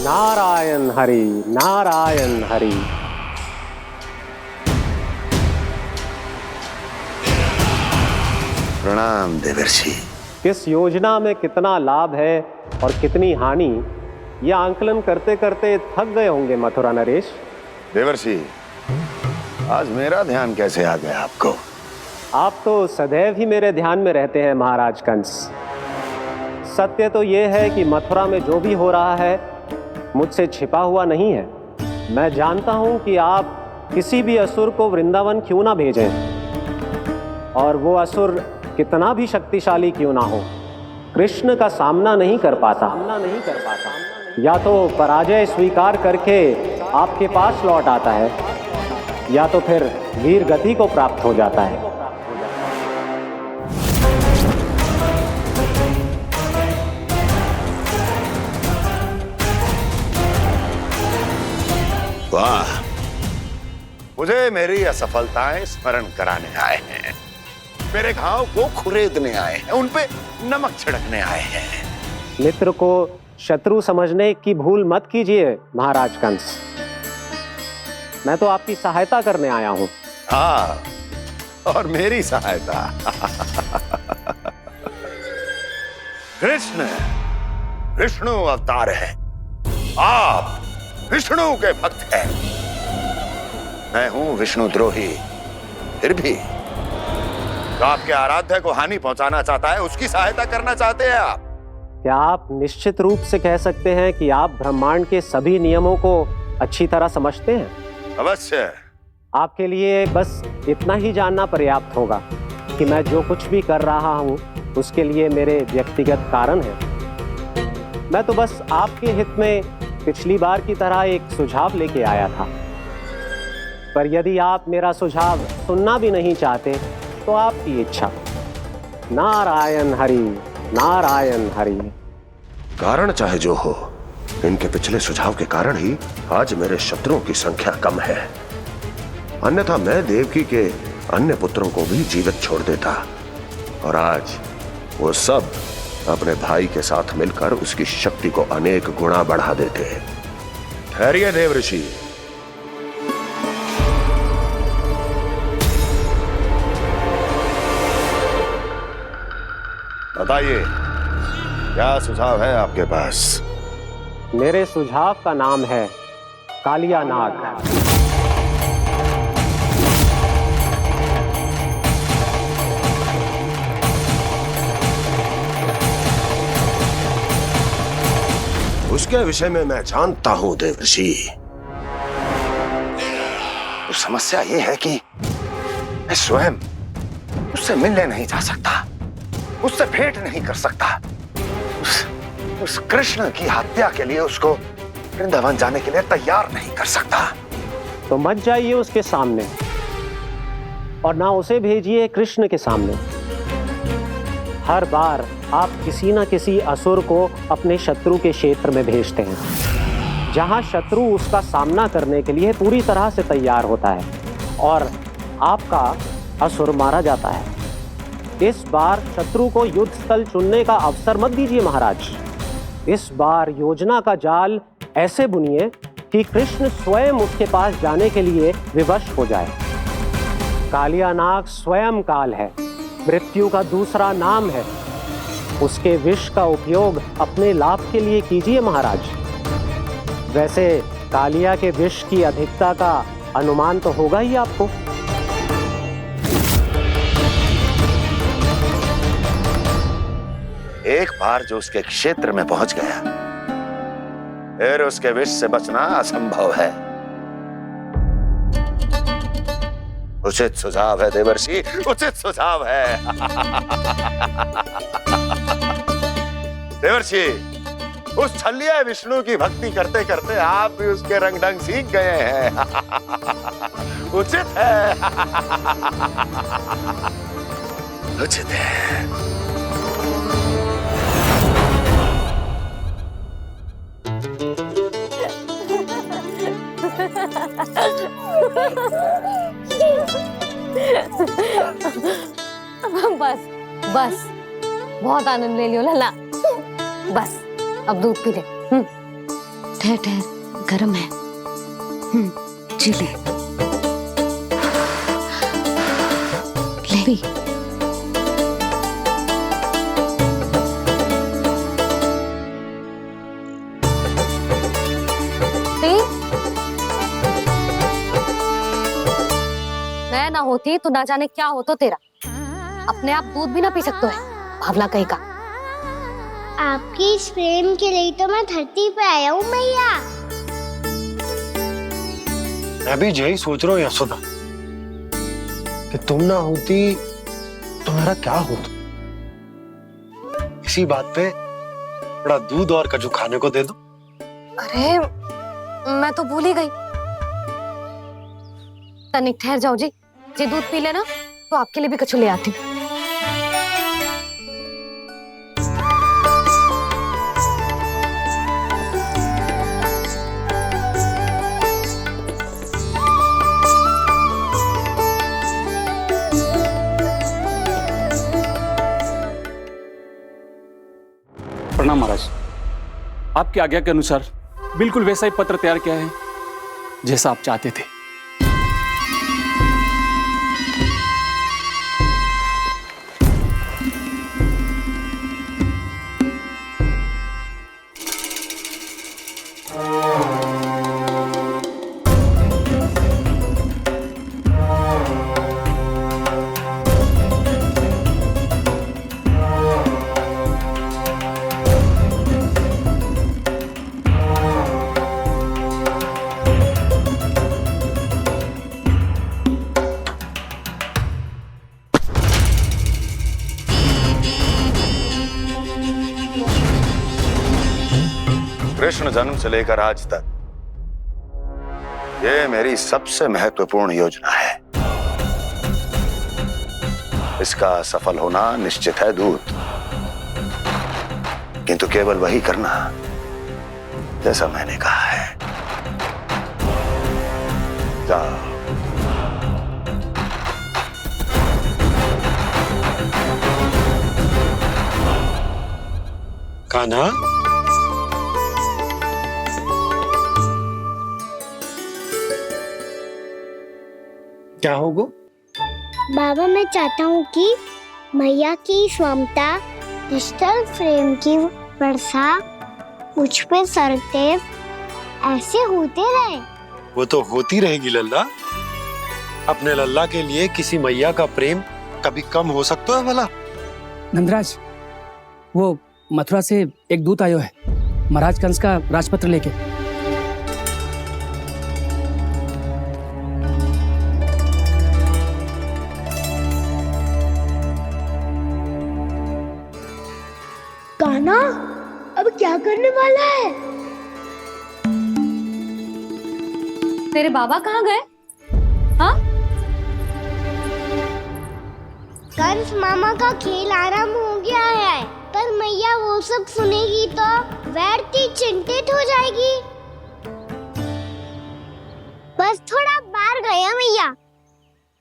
नारायण हरि, नारायण हरि। प्रणाम देवर्षि। किस योजना में कितना लाभ है और कितनी हानि, यह आंकलन करते करते थक गए होंगे मथुरा नरेश। देवर्षि, आज मेरा ध्यान कैसे आ गया आपको? आप तो सदैव ही मेरे ध्यान में रहते हैं महाराज कंस। सत्य तो यह है कि मथुरा में जो भी हो रहा है मुझसे छिपा हुआ नहीं है। मैं जानता हूं कि आप किसी भी असुर को वृंदावन क्यों ना भेजें, और वो असुर कितना भी शक्तिशाली क्यों ना हो, कृष्ण का सामना नहीं कर पाता। या तो पराजय स्वीकार करके आपके पास लौट आता है, या तो फिर वीर गति को प्राप्त हो जाता है। वाह, मुझे मेरी असफलताएं स्मरण कराने आए हैं, मेरे घाव को खुरेदने आए हैं, उन पे नमक छिड़कने आए हैं। मित्र को शत्रु समझने की भूल मत कीजिए महाराज कंस। मैं तो आपकी सहायता करने आया हूं। हाँ, और मेरी सहायता। कृष्ण विष्णु अवतार है, आप विष्णु के भक्त हैं। मैं हूं विष्णु द्रोही, फिर भी तो आपके आराध्य को हानि पहुंचाना चाहता है, उसकी सहायता करना चाहते हैं आप। क्या आप निश्चित रूप से कह सकते हैं कि आप ब्रह्मांड के सभी नियमों को अच्छी तरह समझते हैं? अवश्य। आपके लिए बस इतना ही जानना पर्याप्त होगा कि मैं जो कुछ भी कर रहा हूं उसके लिए मेरे व्यक्तिगत कारण हैं। मैं तो बस आपके हित में पिछली बार की तरह एक सुझाव लेके आया था, पर यदि आप मेरा सुझाव सुनना भी नहीं चाहते तो आपकी इच्छा। नारायण हरि, नारायण हरि। कारण चाहे जो हो, इनके पिछले सुझाव के कारण ही आज मेरे शत्रुओं की संख्या कम है। अन्यथा मैं देवकी के अन्य पुत्रों को भी जीवित छोड़ देता, और आज वो सब अपने भाई के साथ मिलकर उसकी शक्ति को अनेक गुना बढ़ा देते। ठहरिए देवर्षि। बताइए, क्या सुझाव है आपके पास? मेरे सुझाव का नाम है कालिया नाग। उसके विषय में मैं जानता हूं देवर्षि। तो समस्या ये है कि मैं स्वयं उससे मिलने नहीं जा सकता, उससे भेंट नहीं कर सकता। उस कृष्ण की हत्या के लिए उसको वृंदावन जाने के लिए तैयार नहीं कर सकता। तो मत जाइए उसके सामने, और ना उसे भेजिए कृष्ण के सामने। हर बार आप किसी न किसी असुर को अपने शत्रु के क्षेत्र में भेजते हैं, जहां शत्रु उसका सामना करने के लिए पूरी तरह से तैयार होता है और आपका असुर मारा जाता है। इस बार शत्रु को युद्ध स्थल चुनने का अवसर मत दीजिए महाराज। इस बार योजना का जाल ऐसे बुनिए कि कृष्ण स्वयं उसके पास जाने के लिए विवश हो जाए। कालिया नाग स्वयं काल है, मृत्यु का दूसरा नाम है। उसके विष का उपयोग अपने लाभ के लिए कीजिए महाराज। वैसे कालिया के विष की अधिकता का अनुमान तो होगा ही आपको। एक बार जो उसके क्षेत्र में पहुंच गया, फिर उसके विष से बचना असंभव है। उचित सुझाव है देवर्षि, उचित सुझाव है। देवर्षि, उस छलिया विष्णु की भक्ति करते करते आप भी उसके रंग ढंग सीख गए हैं। उचित है, उचित है। बस बस, बहुत आनंद ले लियो लला। बस अब दूध पी ले। ठहर ठहर, गरम है। जी ले ले। मैं ना होती तो ना जाने क्या हो तो तेरा। अपने आप दूध भी ना पी सकते है, भावला कहीं का। आपकी इस प्रेम के लिए तो मैं धरती पे आया हूँ मैया। मैं भी यही सोच रहा हूँ यशोदा कि तुम ना होती तो मेरा क्या होता। इसी बात पे थोड़ा दूध और कजू खाने को दे दो। अरे मैं तो भूल ही गई। तनिक ठहर जाओ जी, जे दूध पी लेना तो आपके लिए भी कछु ले आती हूँ। प्रणाम महाराज। आपकी आज्ञा के अनुसार बिल्कुल वैसा ही पत्र तैयार किया है जैसा आप चाहते थे। कृष्ण जन्म से लेकर आज तक ये मेरी सबसे महत्वपूर्ण योजना है। इसका सफल होना निश्चित है दूत, किंतु केवल वही करना जैसा मैंने कहा है। जाओ। कान्हा, क्या होगा? बाबा मैं चाहता हूँ कि मैया की स्वमता क्रिस्टल फ्रेम की वर्षा मुझ पे सरतेव ऐसे होते रहे। वो तो होती रहेगी लल्ला। अपने लल्ला के लिए किसी मैया का प्रेम कभी कम हो सकता है भला? नंदराज, वो मथुरा से एक दूत आयो है महाराज कंस का राजपत्र लेके। कान्हा अब क्या करने वाला है? तेरे बाबा कहाँ गए? हाँ? कंस मामा का खेल आराम हो गया है, पर मैया वो सब सुनेगी तो व्यर्थ चिंतित हो जाएगी। बस थोड़ा बाहर गया मैया,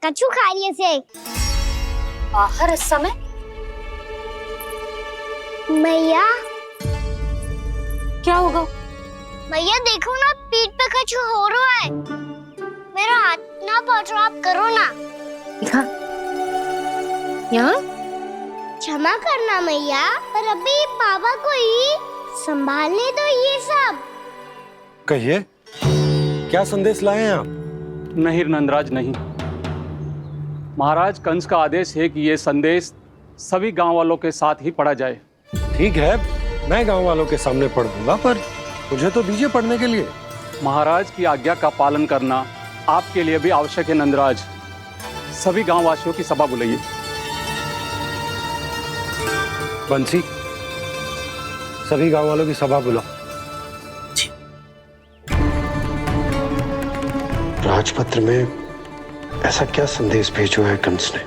कछु खा लिए से। बाहर इस समय? मैया क्या होगा? मैया देखो ना, पीठ पे कुछ हो रहा है। मेरा हाथ ना पकड़ो, आप करो ना। दिखा यहाँ। क्षमा करना मैया, पर अभी बाबा को ही संभालने दो ये सब। कहिए, क्या संदेश लाए हैं आप? नहीं नंदराज नहीं। महाराज कंस का आदेश है कि यह संदेश सभी गांव वालों के साथ ही पढ़ा जाए। ठीक है, मैं गांव वालों के सामने पढ़ दूंगा, पर मुझे तो दीजिए पढ़ने के लिए। महाराज की आज्ञा का पालन करना आपके लिए भी आवश्यक है नंदराज। सभी गांव वासियों की सभा बुलाइए। बंसी, सभी गांव वालों की सभा बुलाओ। राजपत्र में ऐसा क्या संदेश भेजो है कंस ने?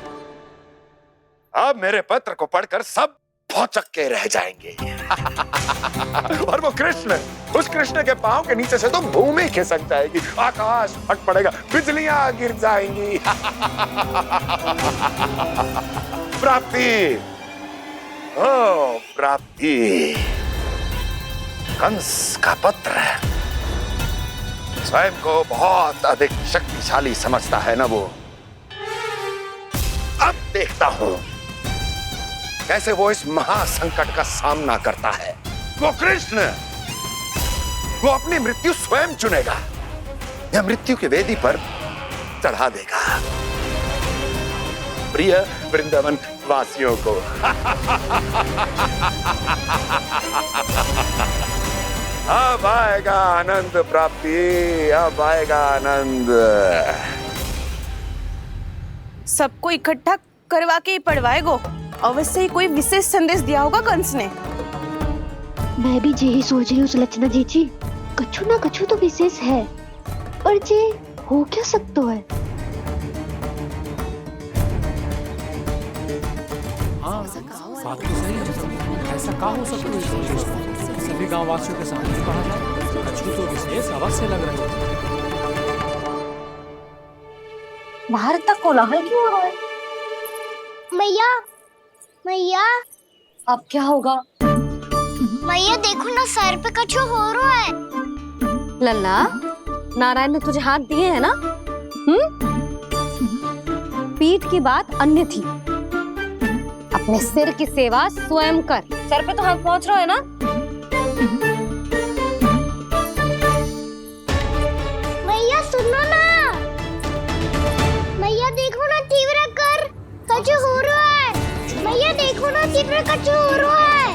अब मेरे पत्र को पढ़कर सब भौचक के रह जाएंगे। और वो कृष्ण, उस कृष्ण के पांव के नीचे से तो भूमि खिसक जाएगी, आकाश फट पड़ेगा, बिजलियां गिर जाएंगी। प्राप्ति, ओ प्राप्ति, कंस का पत्र स्वयं को बहुत अधिक शक्तिशाली समझता है ना वो। अब देखता हूं कैसे वो इस महासंकट का सामना करता है। वो कृष्ण, वो अपनी मृत्यु स्वयं चुनेगा या मृत्यु की वेदी पर चढ़ा देगा प्रिय वृंदावन वासियों को। अब आएगा आनंद प्राप्ति, अब आएगा आनंद। सबको इकट्ठा करवा के ही पढ़वाएगो। अवश्य ही कोई विशेष संदेश दिया होगा कंस ने। मैं भी यही सोच रही हूँ सुलक्षणा जी, कछु ना कछु तो विशेष है, पर जे हो क्या सकता है? ऐसा का हो सकता है? सभी गांव वासियों के सामने कहा जाए, कछु तो विशेष अवश्य लग रहा है। बाहर तक कोलाहल क्यों हो रहा है? मैया, मैया, अब क्या होगा? मैया देखो ना, सर पे कछु हो रहा है। लल्ला, नारायण ने तुझे हाथ दिए हैं ना? पीठ की बात अन्य थी। अपने सिर की सेवा स्वयं कर। सर पे तो हाथ पहुंच रहा है ना? मैया सुनो ना, मैया देखो ना, तीव्र कर कछु हो रहा है। मैया देखो ना, तीव्र कछु हो रहा है।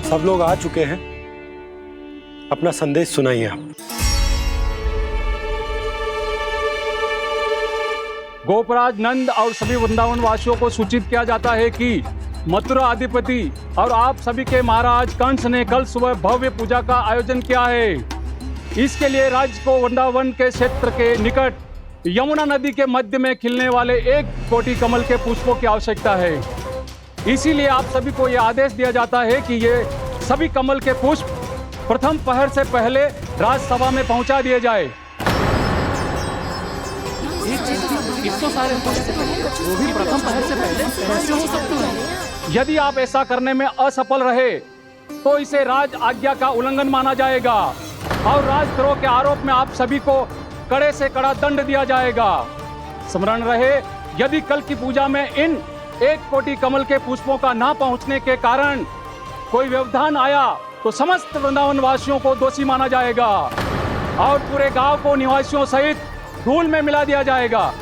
सब लोग आ चुके हैं, अपना संदेश सुनाइए आप। गोपराज नंद और सभी वृंदावन वासियों को सूचित किया जाता है कि मथुरा अधिपति और आप सभी के महाराज कंस ने कल सुबह भव्य पूजा का आयोजन किया है। इसके लिए राज्य को वृंदावन के क्षेत्र के निकट यमुना नदी के मध्य में खिलने वाले 1 कोटि कमल के पुष्पों की आवश्यकता है। इसीलिए आप सभी को यह आदेश दिया जाता है कि ये सभी कमल के पुष्प प्रथम पहर से पहले राजसभा में पहुंचा दिए जाए। वो भी प्रथम पहर से पहले कैसे हो सकता है? यदि आप ऐसा करने में असफल रहे तो इसे राज आज्ञा का उल्लंघन माना जाएगा और राजद्रोह के आरोप में आप सभी को कड़े से कड़ा दंड दिया जाएगा। स्मरण रहे, यदि कल की पूजा में इन 1 कोटि कमल के पुष्पों का ना पहुंचने के कारण कोई व्यवधान आया तो समस्त वृंदावन वासियों को दोषी माना जाएगा और पूरे गांव को निवासियों सहित धूल में मिला दिया जाएगा।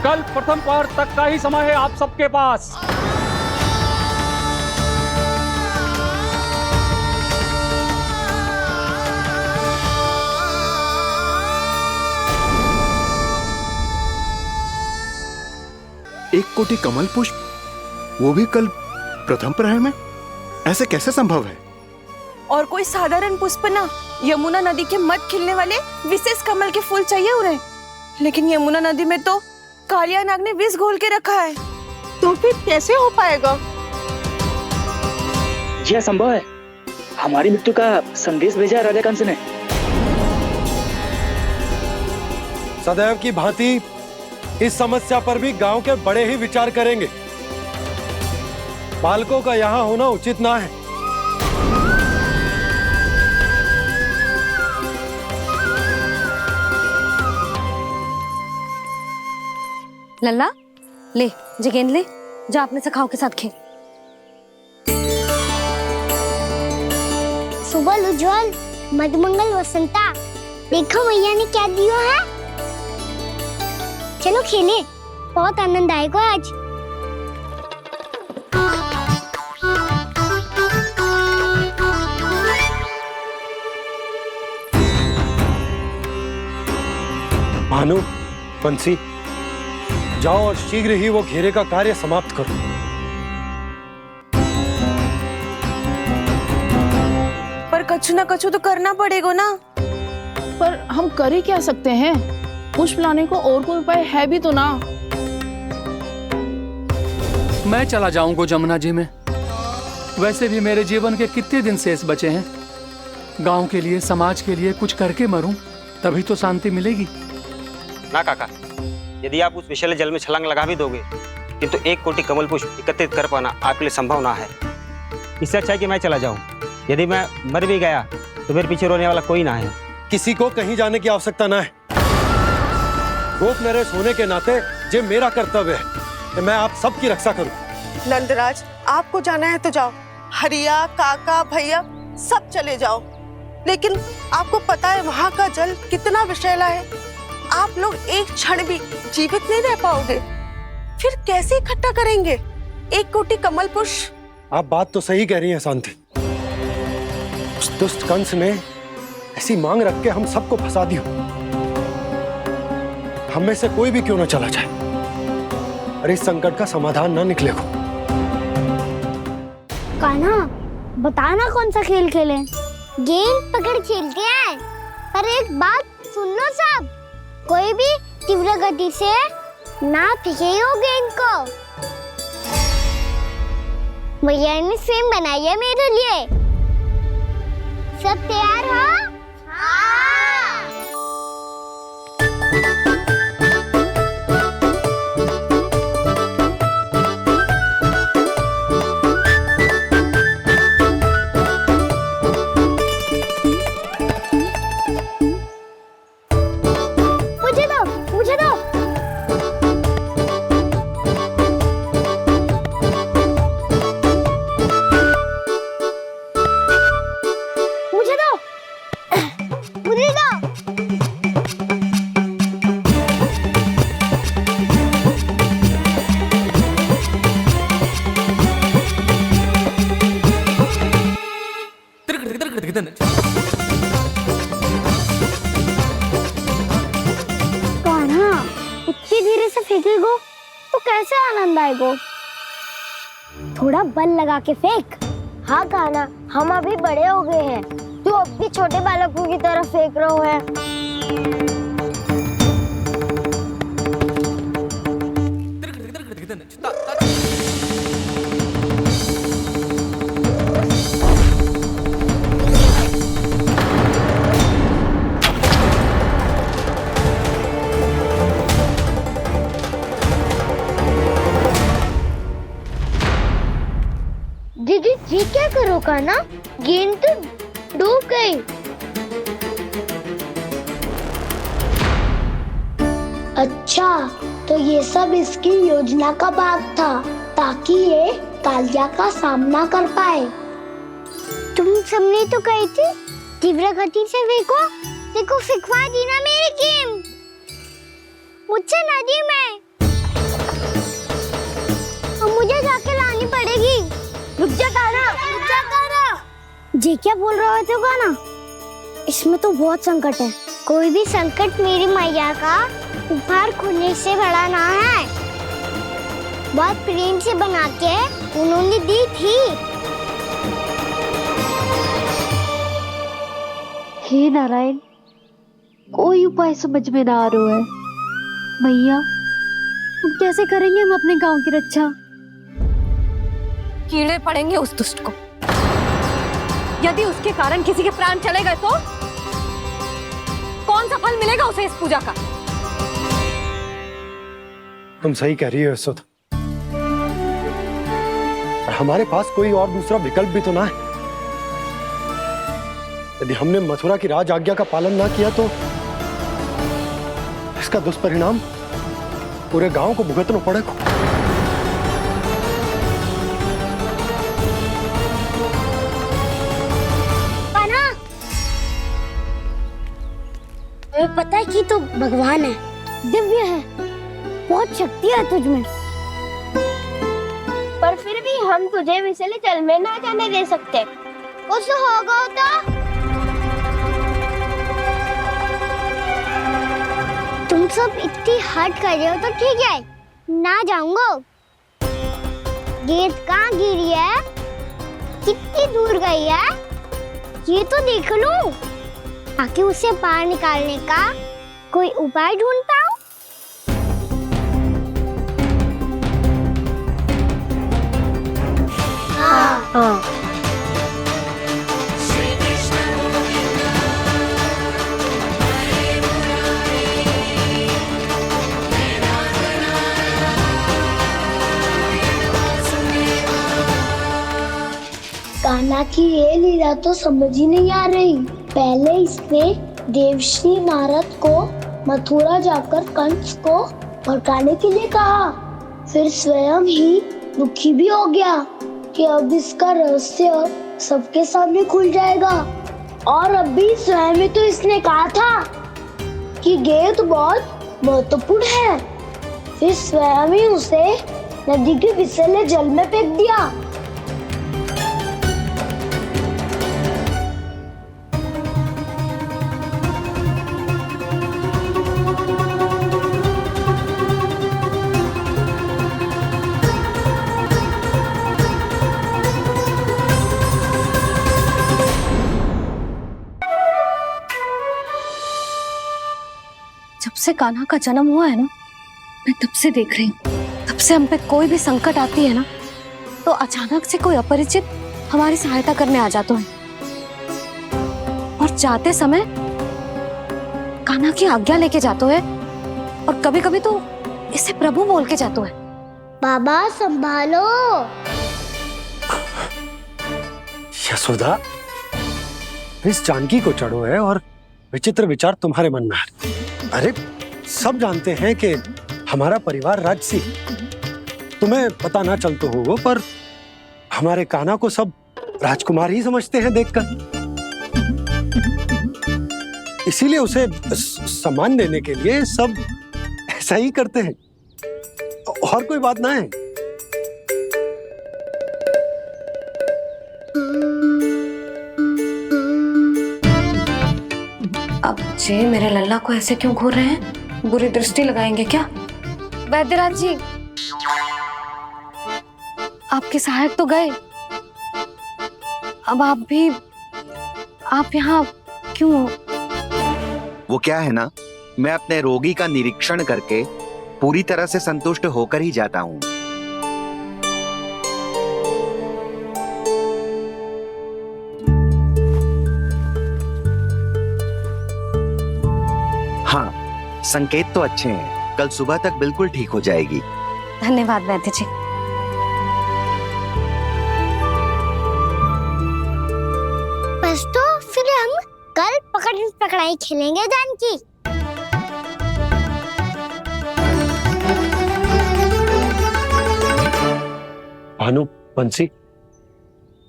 कल प्रथम पहर तक का ही समय है आप सबके पास। एक कोटि कमल पुष्प, वो भी कल प्रथम प्रहर में? ऐसे कैसे संभव है? और कोई साधारण पुष्प ना, यमुना नदी के मध्य खिलने वाले विशेष कमल के फूल चाहिए उन्हें। लेकिन यमुना नदी में तो कालिया नाग ने विष घोल के रखा है, तो फिर कैसे हो पाएगा? यह संभव है। हमारी मृत्यु का संदेश भेजा है राजा कंस ने। सदैव की भांति इस समस्या पर भी गांव के बड़े ही विचार करेंगे। बालकों का यहाँ होना उचित ना है। लल्ला, ले गेंद ले, जा अपने सखाओं के साथ खेल। सुबह उज्जवल, मधुमंगल वसंता, देखो मैया ने क्या दिया है। चलो खेले, बहुत आनंद आएगा आज। भानु, बंसी, जाओ और शीघ्र ही वो घेरे का कार्य समाप्त करो। पर कछु ना कछु तो करना पड़ेगा ना। पर हम कर ही क्या सकते हैं? पुष्प लाने को और कोई उपाय है भी तो ना। मैं चला जाऊंगा जमुना जी में। वैसे भी मेरे जीवन के कितने दिन शेष बचे हैं। गांव के लिए, समाज के लिए कुछ करके मरूं, तभी तो शांति मिलेगी। ना काका, यदि आप उस विषैले जल में छलांग लगा भी दोगे, किंतु 1 कोटि कमल पुष्प एकत्रित कर पाना आपके लिए संभव ना है। इससे अच्छा है कि मैं चला जाऊं। यदि मैं मर भी गया तो मेरे पीछे रोने वाला कोई ना है। किसी को कहीं जाने की आवश्यकता ना है। गोप नरेश होने के नाते ये मेरा कर्तव्य है कि मैं आप सबकी रक्षा करूं। नंदराज, आपको जाना है तो जाओ, हरिया, काका, भैया सब चले जाओ। लेकिन आपको पता है वहाँ का जल कितना विषैला है। आप लोग एक क्षण भी जीवित नहीं रह पाओगे। फिर कैसे इकट्ठा करेंगे 1 कोटि कमल पुष्प? आप बात तो सही कह रही हैं शांति। उस दुष्ट कंस ने ऐसी मांग रख के हम सबको फंसा दिया। हम में से कोई भी क्यों ना चला जाए और इस संकट का समाधान ना निकले को। कान्हा, बताना कौन सा खेल खेलें? गेंद पकड़ खेलते हैं। पर एक बात सुन लो सब, कोई भी तीव्र गति से ना फेंको गेंद को। भैया ने फ्रेम बनाई है मेरे लिए। सब तैयार हो? मुझे दो। इतनी धीरे से फेंकेगो तो कैसे आनंद आएगो? थोड़ा बल लगा के फेंक। हाँ कान्हा, हम अभी बड़े हो गए हैं, तू अब भी छोटे बालकों की तरह फेंक रहे है। दीदी जी क्या करो कान्हा? गेंद तो डूब गई। अच्छा, तो ये सब इसकी योजना का भाग था ताकि ये कालिया का सामना कर पाए। तुम सबने तो कही थी तीव्र गति से फेंको। देखो फिकवा दी ना मेरी गेम। मुझसे नदी में। अब मुझे जाके लानी पड़ेगी। रुक जा कान्हा, रुक जा कान्हा। जी क्या बोल रहे थे कान्हा? इसमें तो बहुत संकट है। कोई भी संकट मेरी मैया का उपहार खोने से बड़ा ना है। बहुत प्रेम से बना के उन्होंने दी थी। हे नारायण, कोई उपाय समझ में ना आ रहा है। मैया, हम कैसे करेंगे हम अपने गांव की रक्षा? कीड़े पड़ेंगे उस दुष्ट को। यदि उसके कारण किसी के प्राण चले गए तो कौन सा फल मिलेगा उसे इस पूजा का? तुम सही कह रही हो यशोदा। हमारे पास कोई और दूसरा विकल्प भी तो ना है। यदि हमने मथुरा की राज आज्ञा का पालन ना किया तो इसका दुष्परिणाम पूरे गांव को भुगतना पड़ेगा। तुम्हें पता है कि तू भगवान है, दिव्य है, बहुत शक्ति है तुझ में। पर फिर भी हम तुझे विषैले जल में ना जाने दे सकते। कुछ होगा तो तुम सब इतनी हट कर रहे हो तो ठीक है, ना जाऊंगा। गेंद कहाँ गिरी है, कितनी दूर गई है, ये तो देख लूं ताकि उसे बाहर निकालने का कोई उपाय ढूंढ पाऊं। हाँ। कान्हा की ये लीला तो समझ ही नहीं आ रही। पहले इसने देवश्री नारद को मथुरा जाकर कंस को भड़काने के लिए कहा, फिर स्वयं ही दुखी भी हो गया कि अब इसका रहस्य सबके सामने खुल जाएगा। और अभी स्वयं ही तो इसने कहा था कि गेंद बहुत महत्वपूर्ण है, फिर स्वयं ही उसे नदी के विसले जल में फेंक दिया। जब से कान्हा का जन्म हुआ है ना, मैं तब से देख रही हूँ, तब से हम पे कोई भी संकट आती है ना, तो अचानक से कोई अपरिचित हमारी सहायता करने आ जाते हैं, और जाते समय कान्हा की आज्ञा लेके जाते हैं, और कभी कभी तो इसे प्रभु बोल के जाते हैं। बाबा संभालो। यशोदा, इस जानकी को चढ़ो है और विचित्र विचार तुम्हारे मन में है। अरे सब जानते हैं कि हमारा परिवार राजसी, तुम्हें पता ना चलते हो वो, पर हमारे कान्हा को सब राजकुमार ही समझते हैं देखकर, इसीलिए उसे सम्मान देने के लिए सब ऐसा ही करते हैं, और कोई बात ना है। अब जे मेरे लल्ला को ऐसे क्यों घूर रहे हैं? बुरी दृष्टि लगाएंगे क्या? वैद्यराज जी, आपके सहायक तो गए, अब आप यहाँ क्यों? वो क्या है ना, मैं अपने रोगी का निरीक्षण करके पूरी तरह से संतुष्ट होकर ही जाता हूँ। हाँ, संकेत तो अच्छे हैं, कल सुबह तक बिल्कुल ठीक हो जाएगी। धन्यवाद वैद्य जी। बस तो फिर हम कल पकड़न पकड़ाई खेलेंगे जानकी। भानु, बंसी,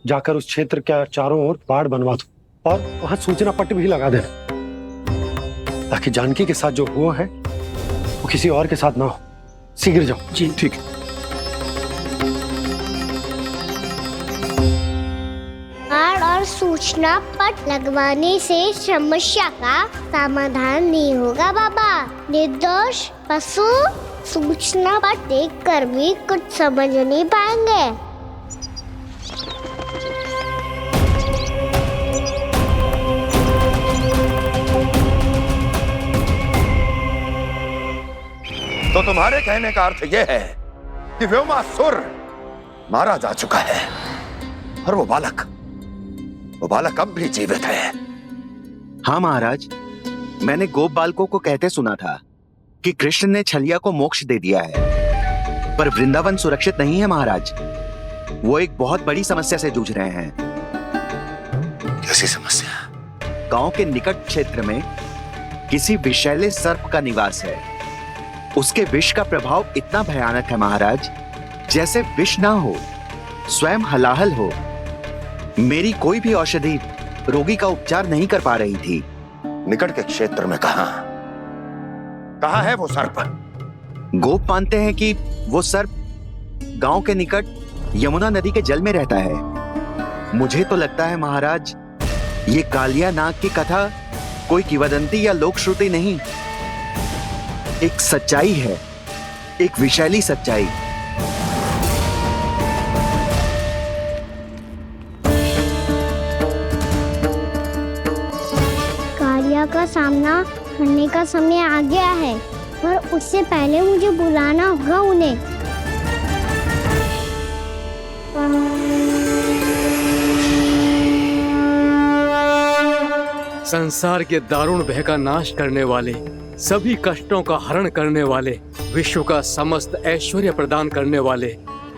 जाकर उस क्षेत्र के चारों ओर बाड़ बनवा दो और वहां सूचना पट्ट भी लगा देना, ताकि जानकी के साथ जो हुआ है वो किसी और के साथ ना हो। शीघ्र जाओ। जी ठीक है। बाड़ और सूचना पट लगवाने से समस्या का समाधान नहीं होगा बाबा। निर्दोष पशु सूचना पट देखकर भी कुछ समझ नहीं पाएंगे। तो तुम्हारे कहने का अर्थ यह है कि व्योमासुर मारा जा चुका है, और वो बालक अब भी जीवित है। हाँ महाराज, मैंने गोप बालकों को कहते सुना था कि कृष्ण ने छलिया को मोक्ष दे दिया है, पर वृंदावन सुरक्षित नहीं है महाराज। वो एक बहुत बड़ी समस्या से जूझ रहे हैं। कैसी समस्या? गांव के निकट क्षेत्र में किसी विषैले सर्प का निवास है। उसके विष का प्रभाव इतना भयानक है महाराज, जैसे विष ना हो, स्वयं हलाहल हो। मेरी कोई भी औषधि रोगी का उपचार नहीं कर पा रही थी। निकट के क्षेत्र में कहां है वो सर्प? गोप मानते हैं कि वो सर्प गांव के निकट यमुना नदी के जल में रहता है। मुझे तो लगता है महाराज, ये कालिया नाग की कथा कोई किंवदंती या लोक श्रुति नहीं, एक सच्चाई है, एक विषैली सच्चाई। कालिया का सामना करने का समय आ गया है, पर उससे पहले मुझे बुलाना होगा उन्हें। संसार के दारुण भय का नाश करने वाले, सभी कष्टों का हरण करने वाले, विश्व का समस्त ऐश्वर्य प्रदान करने वाले,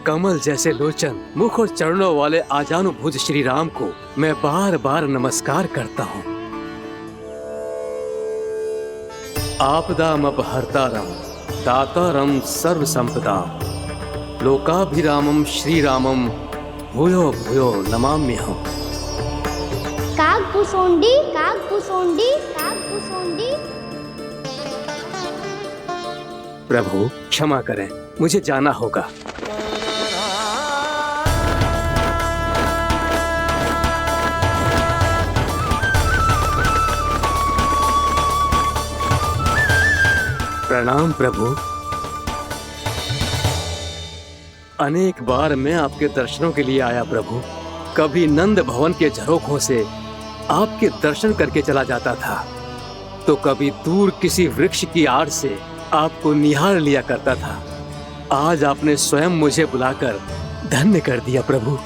कमल जैसे लोचन, मुख और चरणों वाले आजानुभुज श्री राम को मैं बार बार नमस्कार करता हूँ। आपदामपहर्तारं दातारं सर्व संपदाम लोकाभिरामं श्रीरामं भूयो भूयो नमाम्यहम्। काकभुसुंडी काकभुसुंडी काकभुसुंडी। प्रभु क्षमा करें, मुझे जाना होगा। प्रणाम प्रभु। अनेक बार मैं आपके दर्शनों के लिए आया प्रभु। कभी नंद भवन के झरोखों से आपके दर्शन करके चला जाता था, तो कभी दूर किसी वृक्ष की आड़ से आपको निहार लिया करता था। आज आपने स्वयं मुझे बुलाकर धन्य कर दिया प्रभु।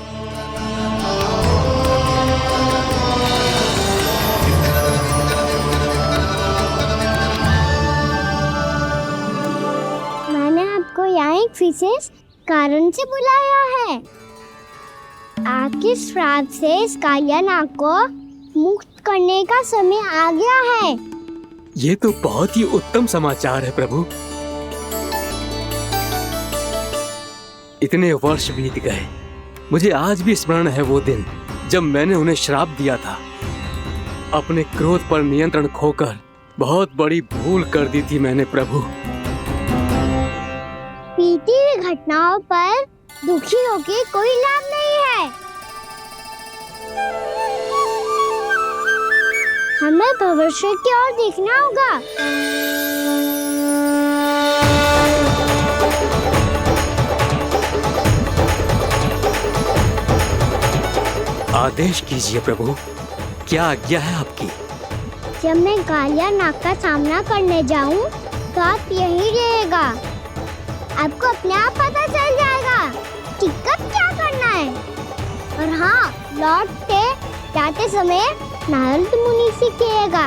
मैंने आपको यहाँ एक विशेष कारण से बुलाया है। आपके श्राप से इस कालिया नाग को मुक्त करने का समय आ गया है। ये तो बहुत ही उत्तम समाचार है प्रभु। इतने वर्ष बीत गए, मुझे आज भी स्मरण है वो दिन जब मैंने उन्हें श्राप दिया था। अपने क्रोध पर नियंत्रण खोकर बहुत बड़ी भूल कर दी थी मैंने प्रभु। बीती हुई घटनाओं पर दुखी होके कोई लाभ नहीं है। हमें भविष्य की ओर देखना होगा। आदेश कीजिए प्रभु, क्या आज्ञा है आपकी? जब मैं कालिया नाग का सामना करने जाऊं, तो आप यहीं रहेगा। आपको अपने आप पता चल जाएगा कि कब क्या करना है। और हाँ, लौटते जाते समय नारद मुनि से कहिएगा,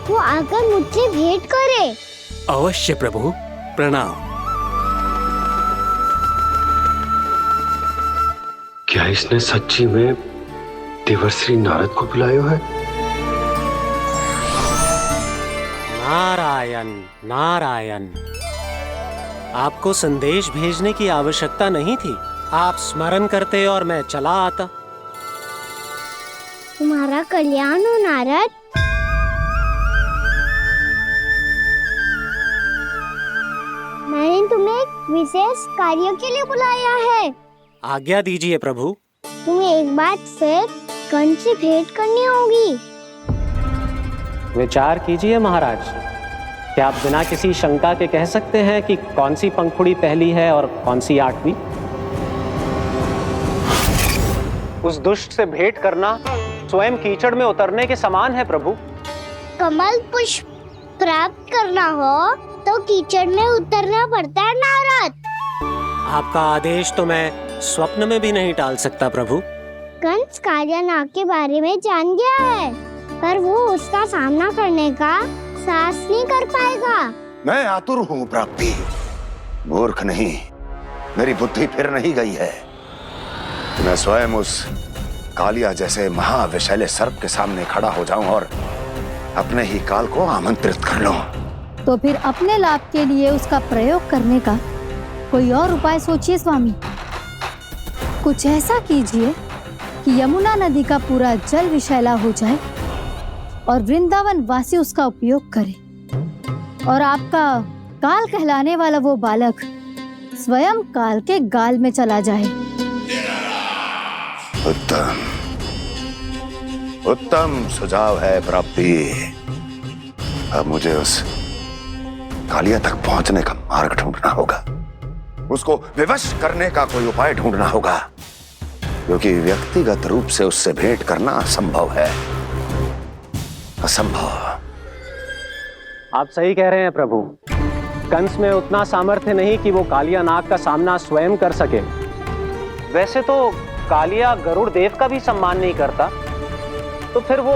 वो आकर मुझसे भेंट करे। अवश्य प्रभु, प्रणाम। क्या इसने सच्ची में देवर्षि नारद को बुलाया है? नारायण नारायण। आपको संदेश भेजने की आवश्यकता नहीं थी। आप स्मरण करते और मैं चला आता। तुम्हारा कल्याण हो नारद। मैंने तुम्हें एक विशेष कार्य के लिए बुलाया है। आज्ञा दीजिए प्रभु। तुम्हें एक बार फिर कंस से भेंट करनी होगी। विचार कीजिए महाराज। क्या आप बिना किसी शंका के कह सकते हैं कि कौन सी पंखुड़ी पहली है और कौन सी आठवीं? उस दुष्ट से भेंट करना स्वयं कीचड़ में उतरने के समान है प्रभु। कमल पुष्प प्राप्त करना हो तो कीचड़ में उतरना पड़ता है नारद। आपका आदेश तो मैं स्वप्न में भी नहीं टाल सकता प्रभु। कंस कालिया नाग के बारे में जान गया है, पर वो उसका सामना करने का साहस नहीं कर पाएगा। मैं आतुर हूँ प्राप्ति, मूर्ख नहीं। मेरी बुद्धि फिर नहीं गई है। मैं स्वयं उस कालिया जैसे महाविषैले सर्प के सामने खड़ा हो जाऊं और अपने ही काल को आमंत्रित कर लूं। तो फिर अपने लाभ के लिए उसका प्रयोग करने का कोई और उपाय सोचिए स्वामी। कुछ ऐसा कीजिए कि यमुना नदी का पूरा जल विषैला हो जाए और वृंदावन वासी उसका उपयोग करे, और आपका काल कहलाने वाला वो बालक स्वयं काल के गाल में चला जाए। उत्तम उत्तम सुझाव है प्राप्ति। अब मुझे उस कालिया तक पहुंचने का मार्ग ढूंढना होगा। उसको विवश करने का कोई उपाय ढूंढना होगा, क्योंकि व्यक्तिगत रूप से उससे भेंट करना असंभव है। असंभव। आप सही कह रहे हैं प्रभु। कंस में उतना सामर्थ्य नहीं कि वो कालिया नाग का सामना स्वयं कर सके। वैसे तो कालिया गरुड़ देव का भी सम्मान नहीं करता, तो फिर वो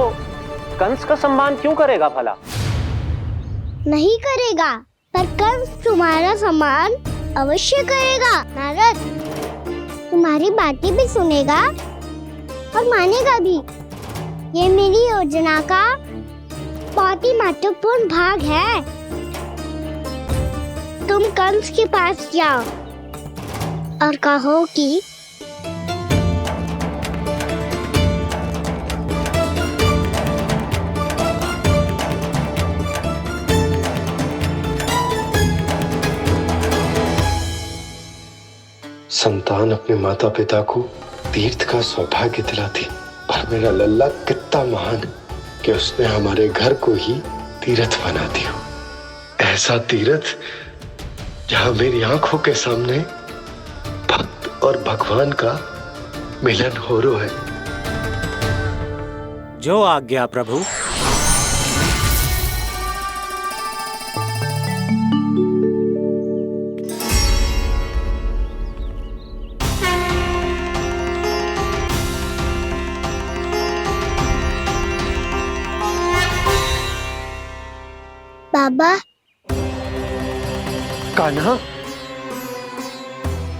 कंस का सम्मान क्यों करेगा भला? नहीं करेगा, पर कंस तुम्हारा सम्मान अवश्य करेगा नारद। हमारी बातें भी सुनेगा और मानेगा भी। ये मेरी योजना का बहुत ही महत्वपूर्ण भाग है। तुम कंस के पास जाओ और कहो कि संतान अपने माता पिता को तीर्थ का सौभाग्य दिलाती, पर मेरा लल्ला कितना महान कि उसने हमारे घर को ही तीर्थ बना दिया। ऐसा तीर्थ जहां मेरी आंखों के सामने भक्त और भगवान का मिलन हो रहा है। जो आज्ञा प्रभु। बाबा, कान्हा,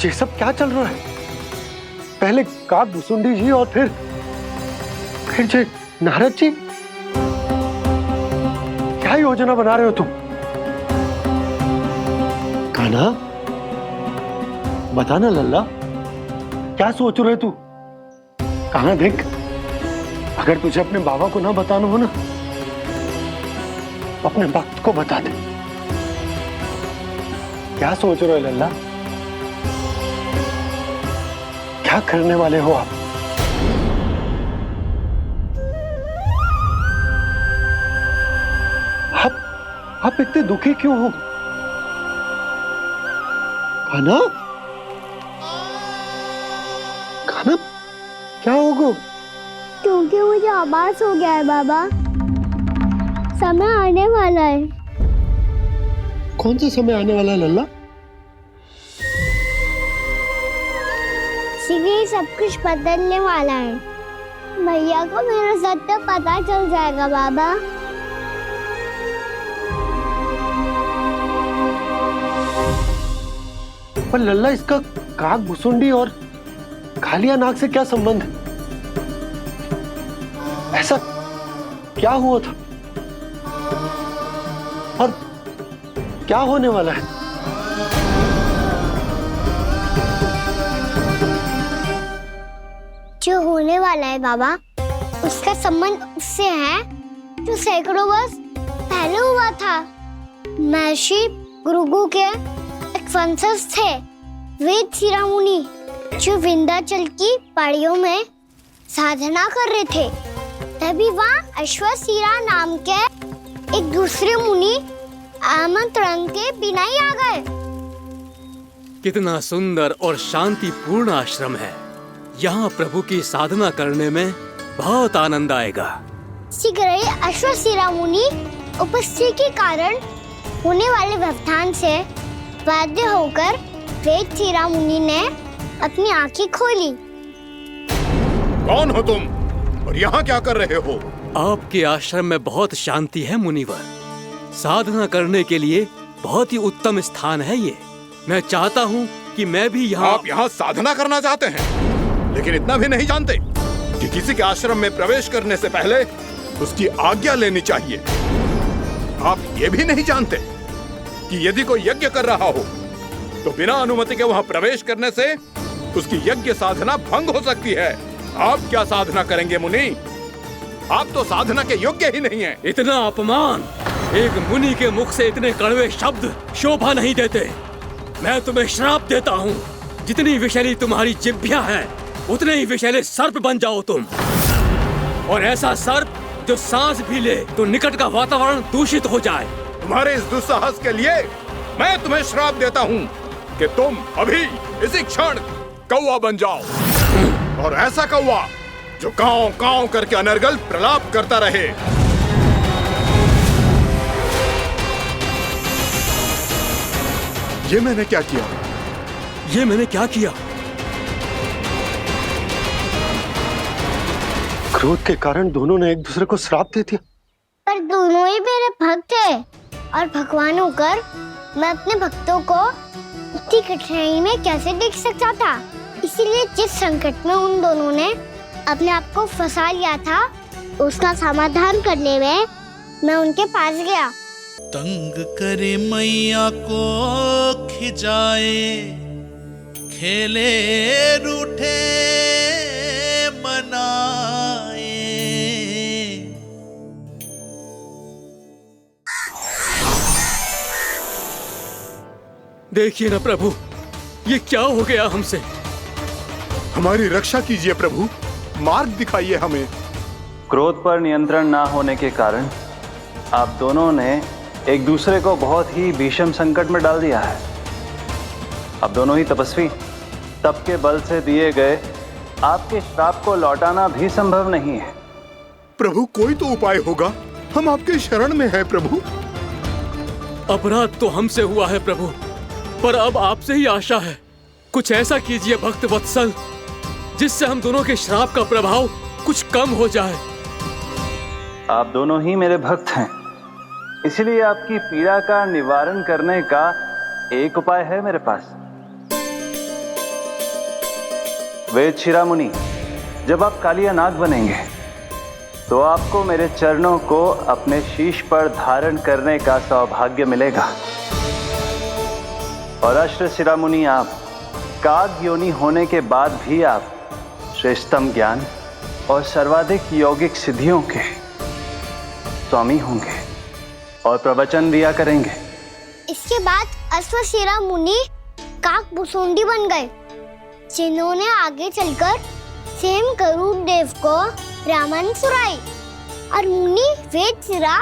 ये सब क्या चल रहा है? पहले काक भुसुंडी जी और फिर जे नारद जी। क्या योजना बना रहे हो तुम? कान्हा, बताना लल्ला, क्या सोच रहे तू? कान्हा देख, अगर तुझे अपने बाबा को ना बताना हो ना, अपने भक्त को बता दे। क्या सोच रहे हो लल्ला? क्या करने वाले हो आप? आप इतने दुखी क्यों हो? कान्हा, कान्हा, क्या होगा? क्योंकि मुझे आभास हो गया है बाबा, समय आने वाला है। कौन सा समय आने वाला है लल्ला? शीघ्र ही सब कुछ बदलने वाला है। भैया को मेरा सत्य पता चल जाएगा बाबा। पर लल्ला, इसका काक भुसुंडी और कालिया नाग से क्या संबंध है? ऐसा क्या हुआ था और क्या होने वाला है? जो होने वाला है बाबा, उसका संबंध उससे है जो सैकड़ों वर्ष पहले हुआ था। महर्षि भृगु के एक वंशज थे, वेदशिरा मुनि, जो विंध्याचल की पहाड़ियों में साधना कर रहे थे। तभी वहाँ अश्वशिरा नाम के एक दूसरे मुनि आमंत्रण के बिना ही आ गए। कितना सुंदर और शांतिपूर्ण आश्रम है। यहाँ प्रभु की साधना करने में बहुत आनंद आएगा। शीघ्र ही अश्वशिरा मुनि उपस्थिति के कारण होने वाले व्यवधान से बाध्य होकर वेदशिरा मुनि ने अपनी आंखें खोली। कौन हो तुम और यहाँ क्या कर रहे हो? आपके आश्रम में बहुत शांति है मुनिवर। साधना करने के लिए बहुत ही उत्तम स्थान है ये। मैं चाहता हूँ कि मैं भी यहाँ। आप यहाँ साधना करना चाहते हैं, लेकिन इतना भी नहीं जानते कि किसी के आश्रम में प्रवेश करने से पहले उसकी आज्ञा लेनी चाहिए। आप ये भी नहीं जानते कि यदि कोई यज्ञ कर रहा हो तो बिना अनुमति के वहाँ प्रवेश करने से उसकी यज्ञ साधना भंग हो सकती है। आप क्या साधना करेंगे मुनि? आप तो साधना के योग्य ही नहीं हैं। इतना अपमान! एक मुनि के मुख से इतने कड़वे शब्द शोभा नहीं देते। मैं तुम्हें श्राप देता हूँ, जितनी विषैली तुम्हारी जिह्वा है उतने ही विषैले सर्प बन जाओ तुम। और ऐसा सर्प जो सांस भी ले तो निकट का वातावरण दूषित हो जाए। तुम्हारे इस दुस्साहस के लिए मैं तुम्हें श्राप देता हूँ कि तुम अभी इसी क्षण कौवा बन जाओ, और ऐसा कौवा जो कांव कांव करके अनर्गल प्रलाप करता रहे। ये मैंने क्या किया? ये मैंने क्या किया? क्रोध के कारण दोनों ने एक दूसरे को श्राप दे दिया। पर दोनों ही मेरे भक्त थे, और भगवान होकर मैं अपने भक्तों को इतनी कठिनाई में कैसे देख सकता था? इसीलिए जिस संकट में उन दोनों ने अपने आप को फंसा लिया था, उसका समाधान करने में मैं उनके पास गया। तंग करे मैया को खिजाए, खेले रूठे मनाए। देखिए ना प्रभु, ये क्या हो गया हमसे। हमारी रक्षा कीजिए प्रभु, मार्ग दिखाइए हमें। क्रोध पर नियंत्रण ना होने के कारण आप दोनों ने एक दूसरे को बहुत ही भीषण संकट में डाल दिया है। अब दोनों ही तपस्वी, तप के बल से दिए गए आपके श्राप को लौटाना भी संभव नहीं है। प्रभु कोई तो उपाय होगा, हम आपके शरण में हैं प्रभु। अपराध तो हमसे हुआ है प्रभु, पर अब आपसे ही आशा है। कुछ ऐसा कीजिए भक्त वत्सल, जिससे हम दोनों के श्राप का प्रभाव कुछ कम हो जाए। आप दोनों ही मेरे भक्त हैं, इसलिए आपकी पीड़ा का निवारण करने का एक उपाय है मेरे पास। वेद शिरामुनि, जब आप कालिया नाग बनेंगे तो आपको मेरे चरणों को अपने शीश पर धारण करने का सौभाग्य मिलेगा। और अश्र शिरामुनि, आप काग योनि होने के बाद भी आप श्रेष्ठतम ज्ञान और सर्वाधिक यौगिक सिद्धियों के स्वामी होंगे और प्रवचन दिया करेंगे। इसके बाद अश्वशिरा मुनि काकभुसुंडी बन गए, जिन्होंने आगे चलकर स्वयं गरुड़ देव को रामायण सुनाई। और मुनि वेदशिरा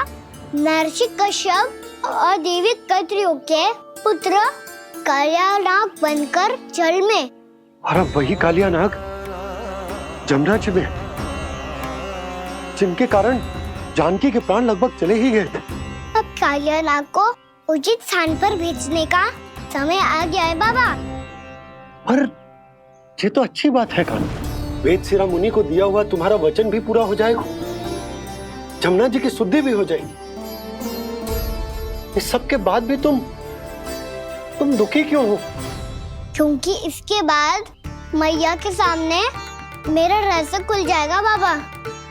महर्षि कश्यप और देवी कत्रियों के पुत्र कालिया नाग बनकर जल में, और अब वही कालिया नाग जमराज में, जिनके कारण जानकी के प्राण लगभग चले ही गए थे। अब कालिया नाग को उचित स्थान पर भेजने का समय आ गया है बाबा। पर ये तो अच्छी बात है कान्हा, वेदशिरा मुनि को दिया हुआ तुम्हारा वचन भी पूरा हो जाएगा, जमुना जी की शुद्धि भी हो जाएगी। इस सब के बाद भी तुम दुखी क्यों हो? क्योंकि इसके बाद मैया के सामने मेरा रहस्य खुल जाएगा बाबा।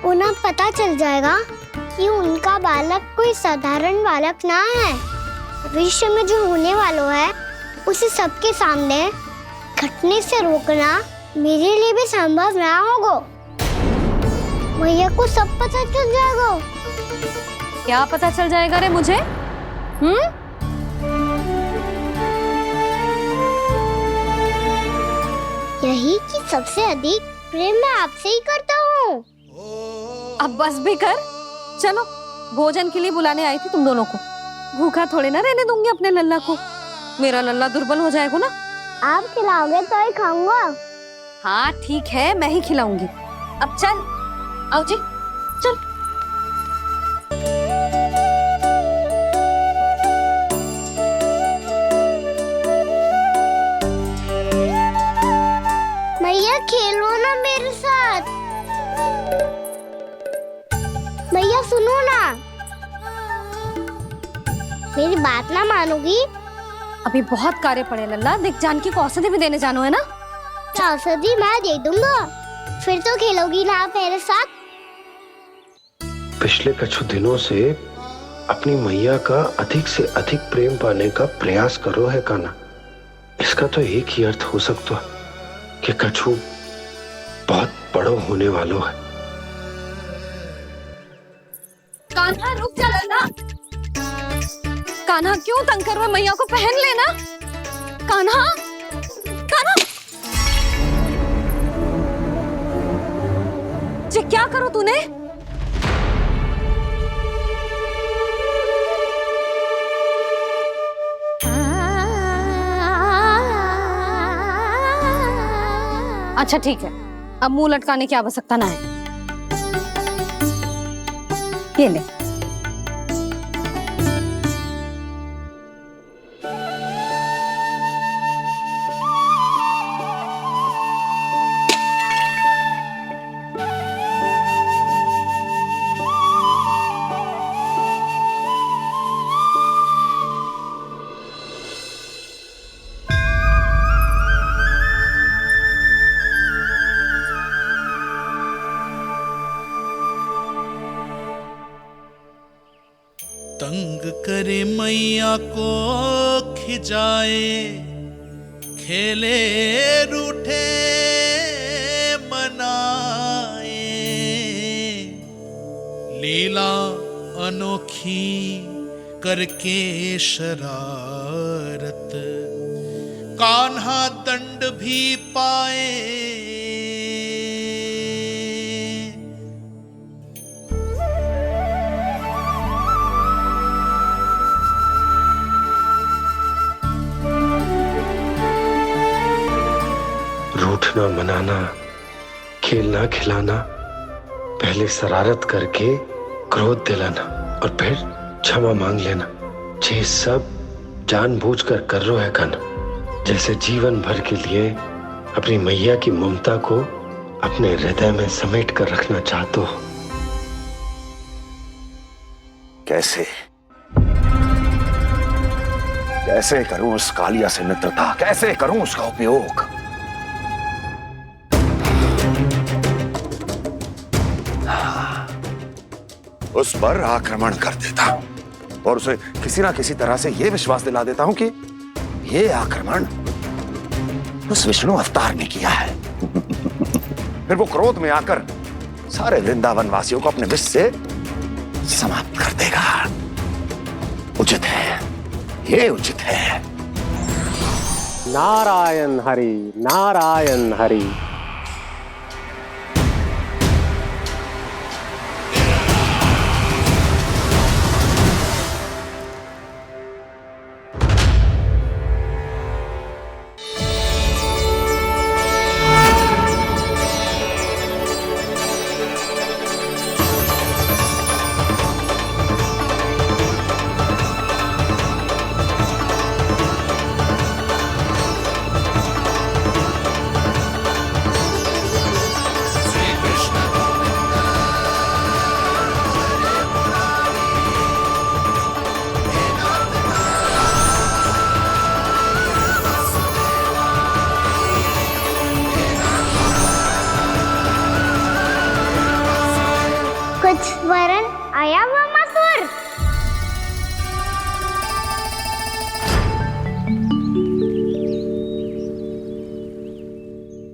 उन्हें पता चल जाएगा कि उनका बालक कोई साधारण बालक ना है। भविष्य में जो होने वाला है उसे सबके सामने घटने से रोकना मेरे लिए भी संभव ना होगा। मैया को सब पता चल जाएगा। क्या पता चल जाएगा रे मुझे? यही कि सबसे अधिक प्रेम मैं आपसे ही करता हूँ। अब बस भी कर, चलो भोजन के लिए बुलाने आई थी तुम दोनों को। भूखा थोड़े ना रहने दूंगी अपने लल्ला को, मेरा लल्ला दुर्बल हो जाएगा ना। आप खिलाओगे तो ही खाऊंगा। हाँ ठीक है, मैं ही खिलाऊंगी। अब चल, आओ जी चल। मैया खेलो ना मेरे साथ। मैया सुनो ना, मेरी बात ना मानोगी? अभी बहुत कार्य पड़े लल्ला, देख जानकी को औषधि भी देने जानो है ना। औषधि मैं दे दूंगा, फिर तो खेलोगी ना आप मेरे साथ? पिछले कुछ दिनों से अपनी मैया का अधिक से अधिक प्रेम पाने का प्रयास करो है कान्हा। इसका तो एक ही अर्थ हो सकता है कि कछु बहुत बड़ो होने वालो है। कान्हा रुक जा लल्ला। कान्हा क्यों तंग कर रहा है? मैया को पहन लेना। कान्हा, कान्हा, ये क्या करो तूने? अच्छा ठीक है, अब मुंह लटकाने की आवश्यकता ना है। ये ले। तंग करे मैया को खिजाए, खेले रूठे मनाए, लीला अनोखी करके शरारत, कान्हा दंड भी पाए। रूठना मनाना, खेलना खिलाना, पहले शरारत करके क्रोध दिलाना और फिर क्षमा मांग लेना, ये सब जानबूझकर कर रहे है कान्हा। जैसे जीवन भर के लिए अपनी मैया की ममता को अपने हृदय में समेट कर रखना चाहते हो। कैसे कैसे करूं उस कालिया से मित्रता, कैसे करूं उसका उपयोग? उस पर आक्रमण कर देता और उसे किसी ना किसी तरह से यह विश्वास दिला देता हूं कि यह आक्रमण उस विष्णु अवतार ने किया है। फिर वो क्रोध में आकर सारे वृंदावन वासियों को अपने विष से समाप्त कर देगा। उचित है, ये उचित है। नारायण हरि, नारायण हरि। वरण आया हुआ मसूर।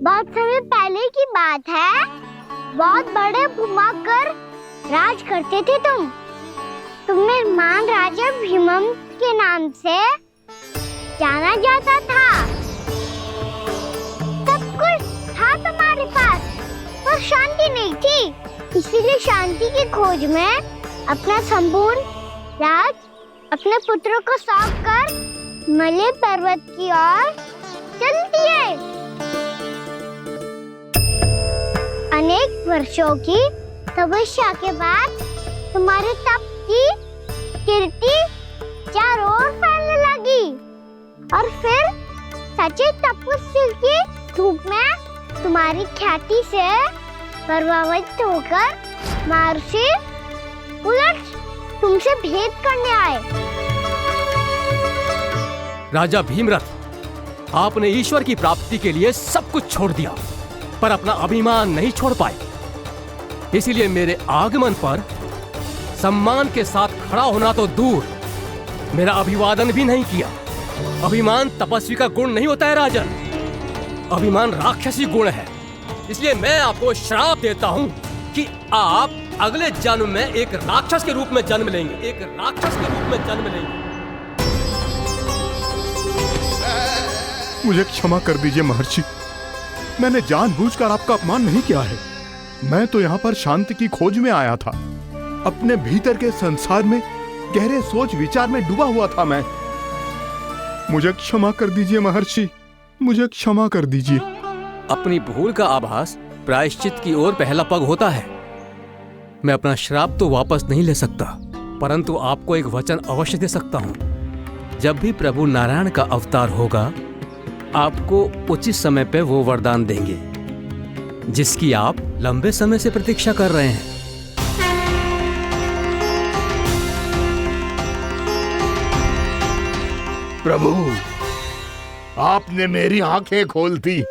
बहुत समय पहले की बात है, बहुत बड़े भूमाकर राज करते थे तुम्हें मान राजा भीमम के नाम से जाना जाता था। सब कुछ था तुम्हारे पास, पर शांति नहीं थी। इसीलिए शांति की खोज में अपना संपूर्ण राज अपने पुत्रों को सौंप कर मलय पर्वत की ओर चल दिए। अनेक वर्षों की तपस्या के बाद तुम्हारे तप की कीर्ति चारों ओर फैलने लगी और फिर सच्चे तपस्वी के रूप में तुम्हारी ख्याति से प्रभावित होकर महर्षि उलट तुमसे भेंट करने आए। राजा भीमरथ, आपने ईश्वर की प्राप्ति के लिए सब कुछ छोड़ दिया, पर अपना अभिमान नहीं छोड़ पाए। इसीलिए मेरे आगमन पर सम्मान के साथ खड़ा होना तो दूर, मेरा अभिवादन भी नहीं किया। अभिमान तपस्वी का गुण नहीं होता है राजन, अभिमान राक्षसी गुण है। इसलिए मैं आपको श्राप देता हूं कि आप अगले जन्म में एक राक्षस के रूप में जन्म लेंगे, एक राक्षस के रूप में जन्म लेंगे। मुझे क्षमा कर दीजिए महर्षि, मैंने जानबूझकर आपका अपमान नहीं किया है। मैं तो यहाँ पर शांति की खोज में आया था। अपने भीतर के संसार में गहरे सोच विचार में डूबा हुआ था मैं। मुझे क्षमा कर दीजिए महर्षि, मुझे क्षमा कर दीजिए। अपनी भूल का आभास प्रायश्चित की ओर पहला पग होता है। मैं अपना श्राप तो वापस नहीं ले सकता, परंतु आपको एक वचन अवश्य दे सकता हूं। जब भी प्रभु नारायण का अवतार होगा, आपको उचित समय पे वो वरदान देंगे जिसकी आप लंबे समय से प्रतीक्षा कर रहे हैं। प्रभु, आपने मेरी आंखें खोल दी।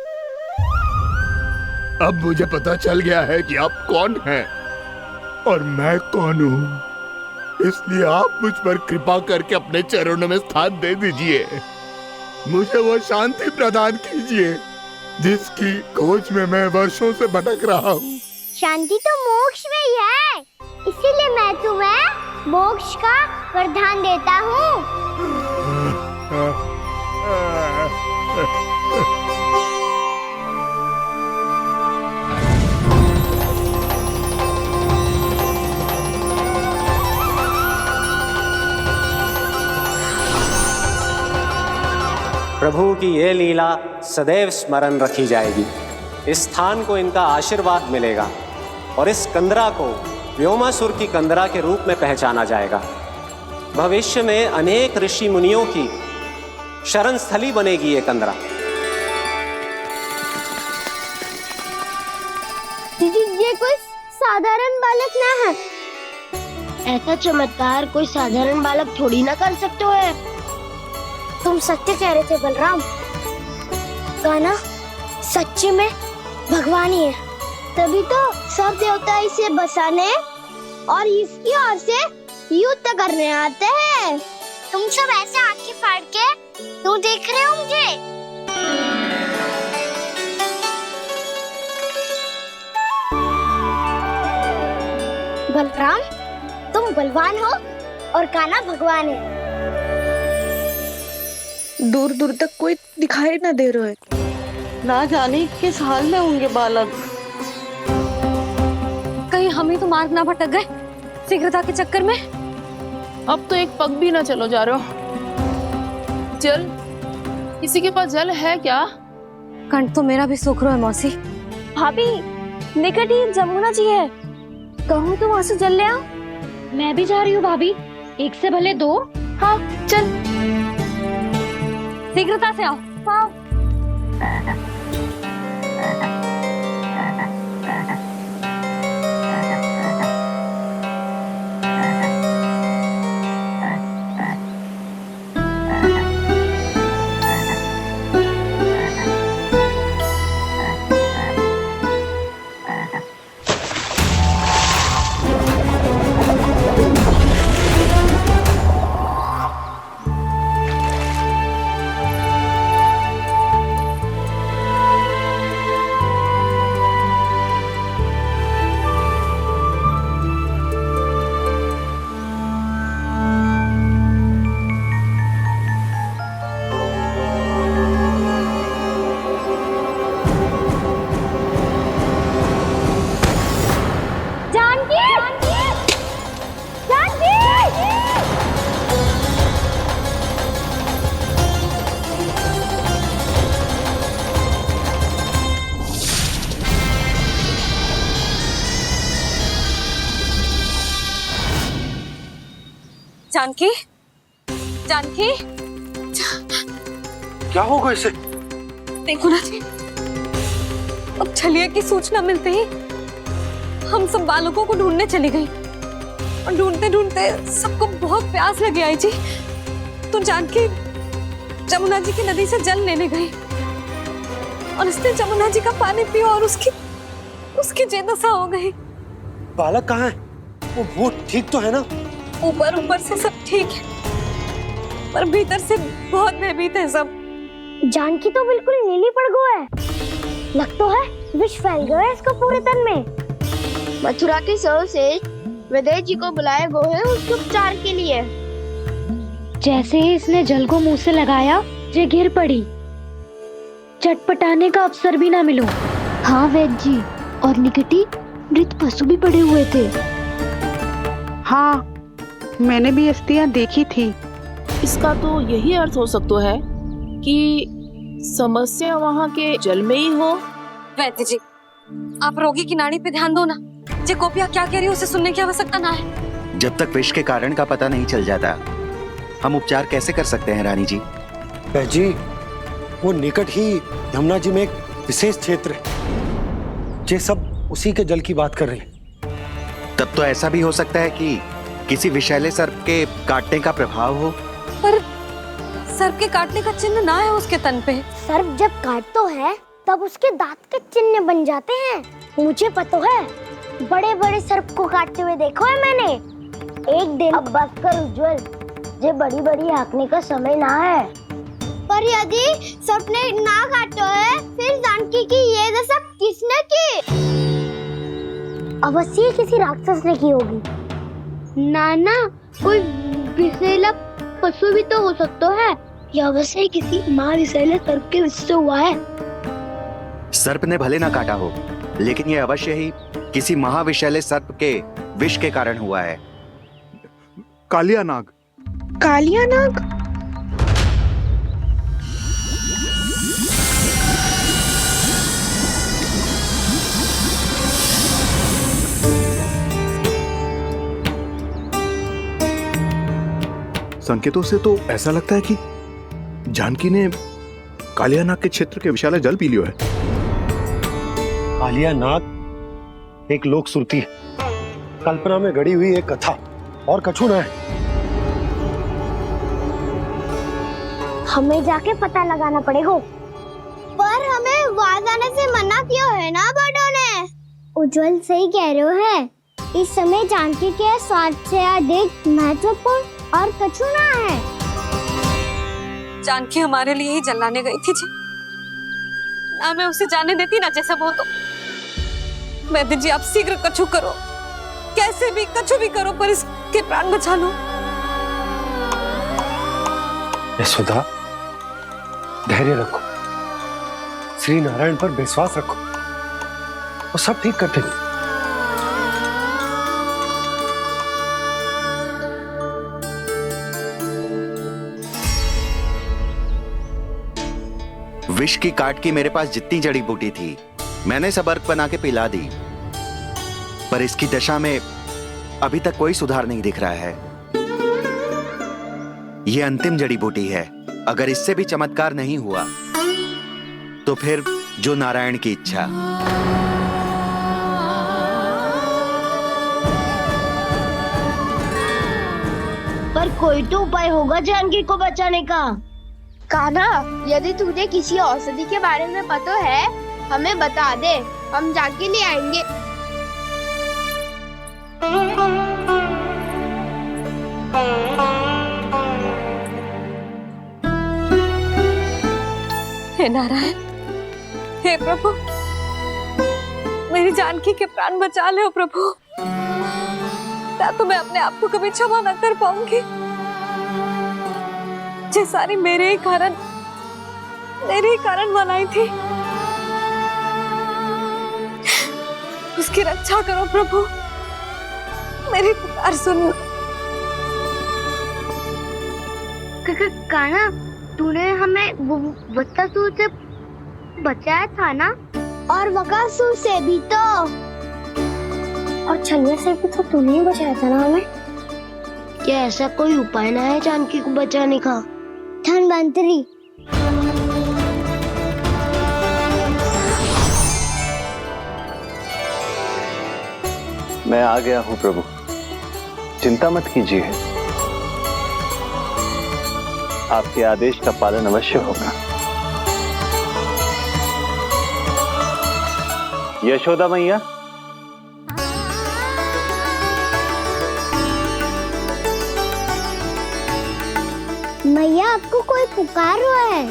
अब मुझे पता चल गया है कि आप कौन हैं और मैं कौन हूं। इसलिए आप मुझ पर कृपा करके अपने चरणों में स्थान दे दीजिए। मुझे वो शांति प्रदान कीजिए जिसकी खोज में मैं वर्षों से भटक रहा हूँ। शांति तो मोक्ष में ही है, इसीलिए मैं तुम्हें मोक्ष का वरदान देता हूँ। प्रभु की ये लीला सदैव स्मरण रखी जाएगी। इस स्थान को इनका आशीर्वाद मिलेगा और इस कंदरा को व्योमासुर की कंदरा के रूप में पहचाना जाएगा। भविष्य में अनेक ऋषि मुनियों की शरण स्थली बनेगी ये कंदरा। दीदी, ये कोई साधारण बालक ना है। ऐसा चमत्कार कोई साधारण बालक थोड़ी ना कर सकते है। तुम सत्य कह रहे थे बलराम, गाना सच्ची में भगवान ही है, तभी तो सब देवता इसे बसाने और इसकी ओर से युद्ध करने आते हैं। तुम सब ऐसे आंखें फाड़ के क्यों देख रहे हो मुझे? बलराम, तुम बलवान हो और कान्हा भगवान है। दूर दूर तक कोई दिखाई ना दे रहा है, ना जाने किस हाल में होंगे बालक। कहीं हम ही तो मार्ग ना भटक गए शीघ्रता के चक्कर में। अब तो एक पग भी ना चलो जा रहे हो। जल, किसी के पास जल है क्या? कंठ तो मेरा भी सूख रहा है मौसी। भाभी, निकट ही जमुना जी है, कहूँ तो वहाँ से जल ले आओ। मैं भी जा रही हूँ भाभी, एक से भले दो। हाँ चल, शीघ्रता से आओ। हाँ। जानकी, जानकी, क्या होगा इसे? देखो ना जी, अब छलिया की सूचना मिलते ही हम सब बालकों को ढूंढने चली गई और ढूंढते ढूंढते सबको बहुत प्यास लगी आई जी। तो जानकी जमुना जी की नदी से जल लेने गई और उसने जमुना जी का पानी पिया और उसकी जेदशा हो गई। बालक कहाँ है? वो ठीक तो है ना? ऊपर से सब ठीक है, पर भीतर से बहुत भयभीत है सब। जानकी तो बिल्कुल नीली पड़ गया है, लग तो है विष फैल गया है इसको पूरे तन में। मथुरा के सर्वश्रेष्ठ विदेह जी को बुलाए गए हैं उसके उपचार के लिए। जैसे ही इसने जल को मुंह से लगाया, ये गिर पड़ी। चटपटाने का अवसर भी ना मिलो। हाँ वैद्य जी, और निकटी मृत पशु भी पड़े हुए थे। हाँ, मैंने भी अस्थियां देखी थी। इसका तो यही अर्थ हो सकता है कि समस्या वहाँ के जल में ही हो। वैद्य जी, आप रोगी की नाड़ी पे ध्यान दो ना। जे गोपिया क्या कह रही है उसे सुनने की आवश्यकता ना है। जब तक विष के कारण का पता नहीं चल जाता, हम उपचार कैसे कर सकते हैं रानी जी? जी, वो निकट ही यमुना जी में एक विशेष क्षेत्र है, जे सब उसी के जल की बात कर रहे हैं। तब तो ऐसा भी हो सकता है कि किसी विषैले सर्प के काटने का प्रभाव हो। पर सर्प के काटने का चिन्ह ना है उसके तन पे। सर्प जब काटता है तब उसके दांत के चिन्ह बन जाते हैं। मुझे पता है, बड़े बड़े सर्प को काटते हुए देखा है मैंने। एक दिन अब बस कर उज्जवल, जे बड़ी बड़ी हाँकने का समय ना है। पर यदि सपने ना काटो है, फिर जानकी की ये दशा किसने की? अवश्य किसी राक्षस ने की होगी। नाना, कोई विषैला पशु भी तो हो सकता है, या अवश्य किसी महाविषैले सर्प के विष से हुआ है। सर्प ने भले ना काटा हो, लेकिन ये अवश्य ही किसी महाविषैले सर्प के विष के कारण हुआ है। कालिया नाग। कालिया नाग? संकेतों से तो ऐसा लगता है कि जानकी ने कालिया नाग के क्षेत्र के विशाल जल पी लियो है। कालिया नाग एक लोक श्रुति है, कल्पना में गढ़ी हुई एक कथा, और कछु ना है। हमें जाके पता लगाना पड़ेगा। पर हमें वहां जाने से मना क्यों है ना बड़ों ने? उज्जवल सही कह रहे हो है। इस समय जानकी के स्वार्थ से अधिक महत्वपूर्ण और कछु ना है। जानकी हमारे लिए ही जलाने गई थी जी, ना मैं उसे जाने देती ना जैसा वो तो। वैद्य जी आप शीघ्र कछु करो, कैसे भी कछु भी करो, पर इसके प्राण बचा लो। यशोदा, धैर्य रखो, श्री नारायण पर विश्वास रखो, वो सब ठीक कर देंगे। विष की काट की मेरे पास जितनी जड़ी बूटी थी, मैंने सब अर्क बना के पिला दी, पर इसकी दशा में अभी तक कोई सुधार नहीं दिख रहा है। यह अंतिम जड़ी बूटी है, अगर इससे भी चमत्कार नहीं हुआ तो फिर जो नारायण की इच्छा। पर कोई तो उपाय होगा जानकी को बचाने का। कान्हा, यदि तुझे किसी औषधि के बारे में पता है, हमें बता दे, हम जाके ले आएंगे। हे नारायण, हे प्रभु, मेरी जानकी के प्राण बचा ले प्रभु। क्या तो मैं अपने आप को कभी क्षमा न कर पाऊंगी। ये सारी मेरे ही कारण बनाई थी। उसकी रक्षा करो प्रभु, मेरी पुकार सुनो। कान्हा, तूने हमें वत्सासुर से बचाया था ना? और बकासुर से भी तो, और छन्या से भी तो तूने ही बचाया था ना हमें। क्या ऐसा कोई उपाय ना है जानकी को बचाने का? धन्वंतरी, मैं आ गया हूं प्रभु, चिंता मत कीजिए, आपके आदेश का पालन अवश्य होगा। यशोदा मैया, मैया आपको कोई पुकार रहा है।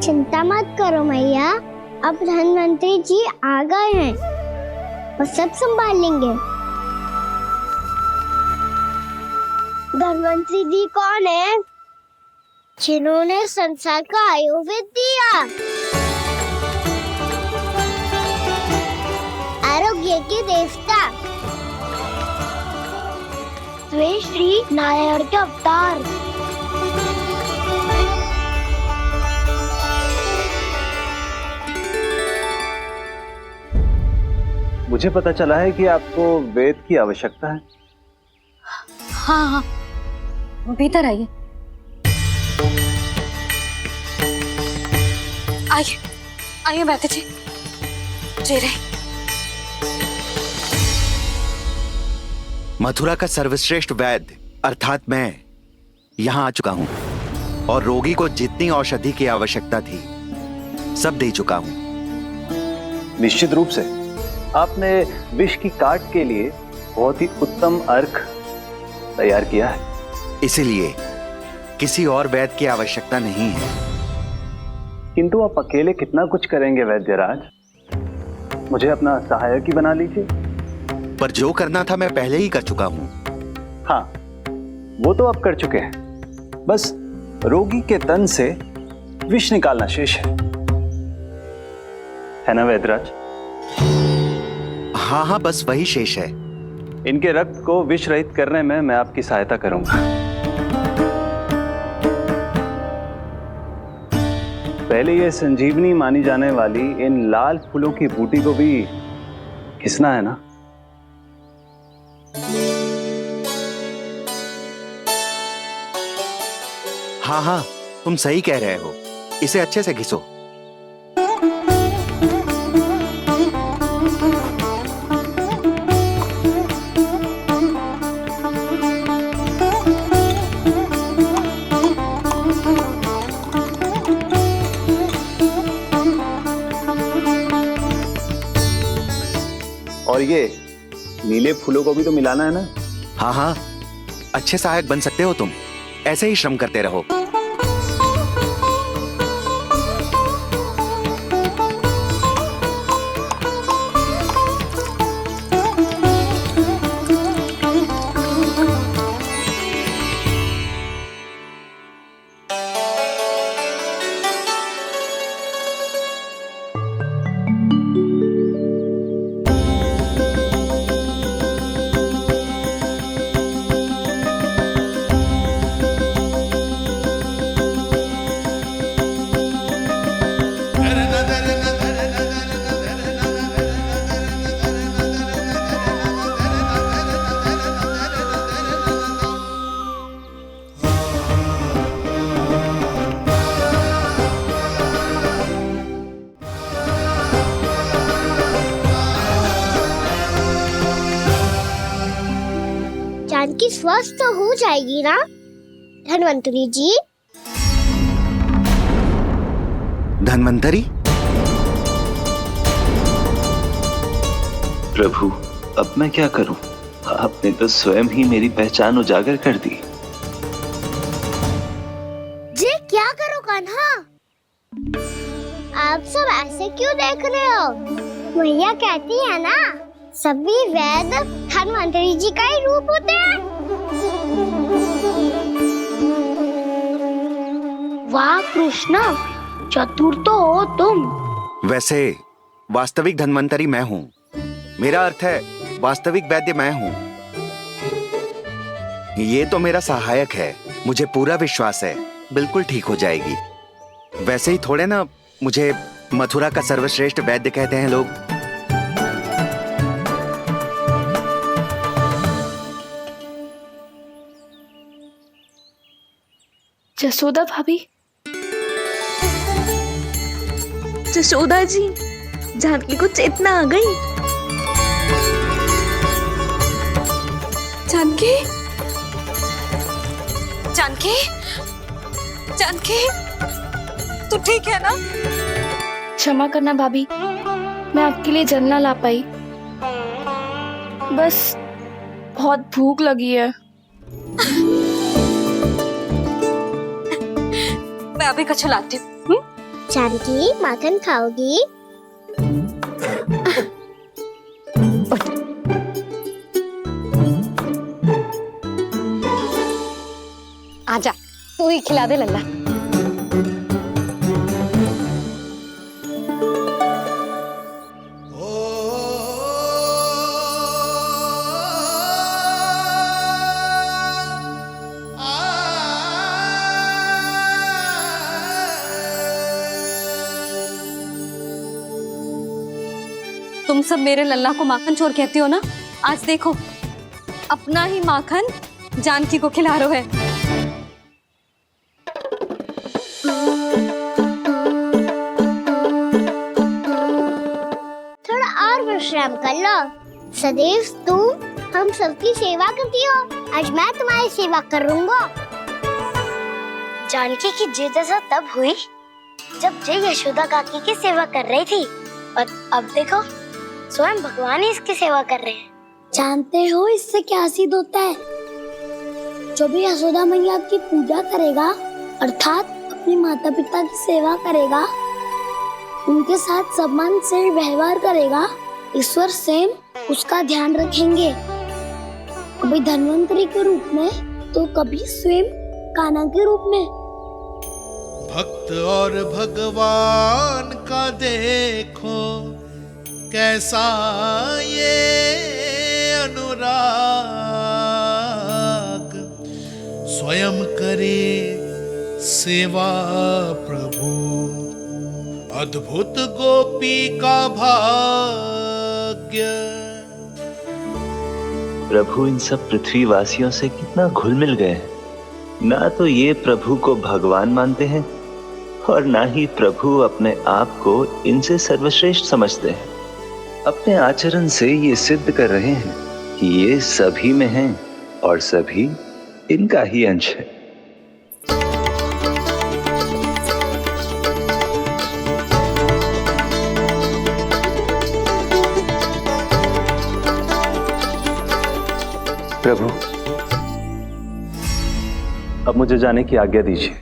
चिंता मत करो मैया, अब धन्वंतरी जी आ गए हैं, वो सब संभाल लेंगे। धन्वंतरी जी कौन है? जिन्होंने संसार का आयुर्वेद दिया, आरोग्य के देवता, वे श्री नारायण के अवतार। मुझे पता चला है कि आपको वेद की आवश्यकता है। हाँ हाँ, भीतर आइए। आइए आइए बैठे जी। जी रहे। मथुरा का सर्वश्रेष्ठ वैद्य अर्थात मैं यहाँ आ चुका हूँ। और रोगी को जितनी औषधि की आवश्यकता थी सब दे चुका हूं। निश्चित रूप से आपने विष की काट के लिए बहुत ही उत्तम अर्घ तैयार किया है। इसीलिए किसी और वैद्य की आवश्यकता नहीं है। किंतु आप अकेले कितना कुछ करेंगे वैद्यराज? मुझे अपना सहायक ही बना लीजिए। पर जो करना था मैं पहले ही कर चुका हूं। हाँ, वो तो आप कर चुके हैं। बस रोगी के तन से विष निकालना शेष है ना वैद्यराज? हाँ हाँ, बस वही शेष है। इनके रक्त को विष रहित करने में मैं आपकी सहायता करूंगा। पहले ये संजीवनी मानी जाने वाली इन लाल फूलों की बूटी को भी घिसना है ना? हाँ हाँ, तुम सही कह रहे हो। इसे अच्छे से घिसो। और ये नीले फूलों को भी तो मिलाना है ना? हाँ हाँ, अच्छे सहायक बन सकते हो तुम। ऐसे ही श्रम करते रहो। जानकी स्वस्थ तो हो जाएगी ना धन्वंतरी जी? धन्वंतरी? प्रभु, अब मैं क्या करूं? आपने तो स्वयं ही मेरी पहचान उजागर कर दी। जी क्या करो कान्हा? आप सब ऐसे क्यों देख रहे हो? मैया कहती है ना, सभी वैद्य धन्वंतरी जी का ही रूप होते हैं। वाह कृष्णा, चतुर तो हो तुम। वैसे वास्तविक धन्वंतरी मैं हूँ। मेरा अर्थ है वास्तविक वैद्य मैं हूँ। ये तो मेरा सहायक है। मुझे पूरा विश्वास है बिल्कुल ठीक हो जाएगी। वैसे ही थोड़े ना मुझे मथुरा का सर्वश्रेष्ठ वैद्य कहते हैं लोग। जसोदा भाभी, जसोदा जी, जानकी को चेतना आ गई। जानकी, जानकी, जानकी, तू ठीक है ना? क्षमा करना भाभी, मैं आपके लिए जल ना ला पाई। बस बहुत भूख लगी है। मैं अभी कच्चा लाती हूँ। जानकी माखन खाओगी? आजा, तू ही खिला दे लल्ला। तुम सब मेरे लल्ला को माखन चोर कहती हो ना? आज देखो, अपना ही माखन जानकी को खिला रहे हो। थोड़ा और विश्राम कर लो। सदैव तुम हम सबकी सेवा करती हो, आज मैं तुम्हारी सेवा करूंगा। जानकी की जय दशा तब हुई जब जय यशोदा काकी की सेवा कर रही थी, और अब देखो स्वयं भगवान ही इसकी सेवा कर रहे हैं। जानते हो इससे क्या सिद्ध होता है? जो भी यशोदा मैया की पूजा करेगा अर्थात अपने माता पिता की सेवा करेगा, उनके साथ सम्मान से व्यवहार करेगा, ईश्वर स्वयं उसका ध्यान रखेंगे, कभी धन्वंतरी के रूप में तो कभी स्वयं कान्हा के रूप में। भक्त और भगवान का देखो कैसा ये अनुराग, स्वयं करे सेवा प्रभु, अद्भुत गोपी का भाग्य। प्रभु इन सब पृथ्वीवासियों से कितना घुल मिल गए हैं। ना तो ये प्रभु को भगवान मानते हैं और ना ही प्रभु अपने आप को इनसे सर्वश्रेष्ठ समझते हैं। अपने आचरण से ये सिद्ध कर रहे हैं कि ये सभी में हैं और सभी इनका ही अंश है। प्रभु, अब मुझे जाने की आज्ञा दीजिए।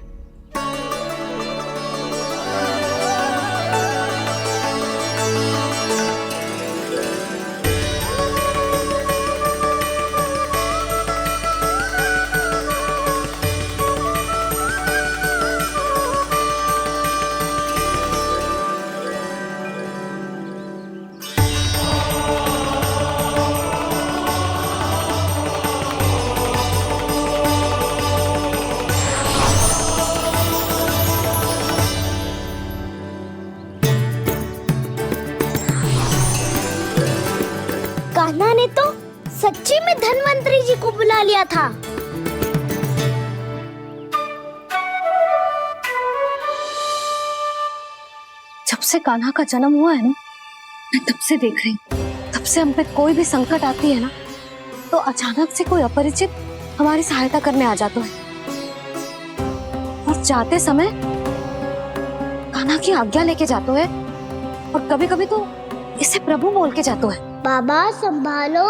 कान्हा ने तो सच्ची में धन्वंतरी जी को बुला लिया था। जब से कान्हा का जन्म हुआ है ना, मैं तब से देख रही हूँ, तब से हम पे कोई भी संकट आती है ना, तो अचानक से कोई अपरिचित हमारी सहायता करने आ जाता है, और जाते समय कान्हा की आज्ञा लेके जाते है, और कभी कभी तो इसे प्रभु बोल के जाते है। बाबा संभालो।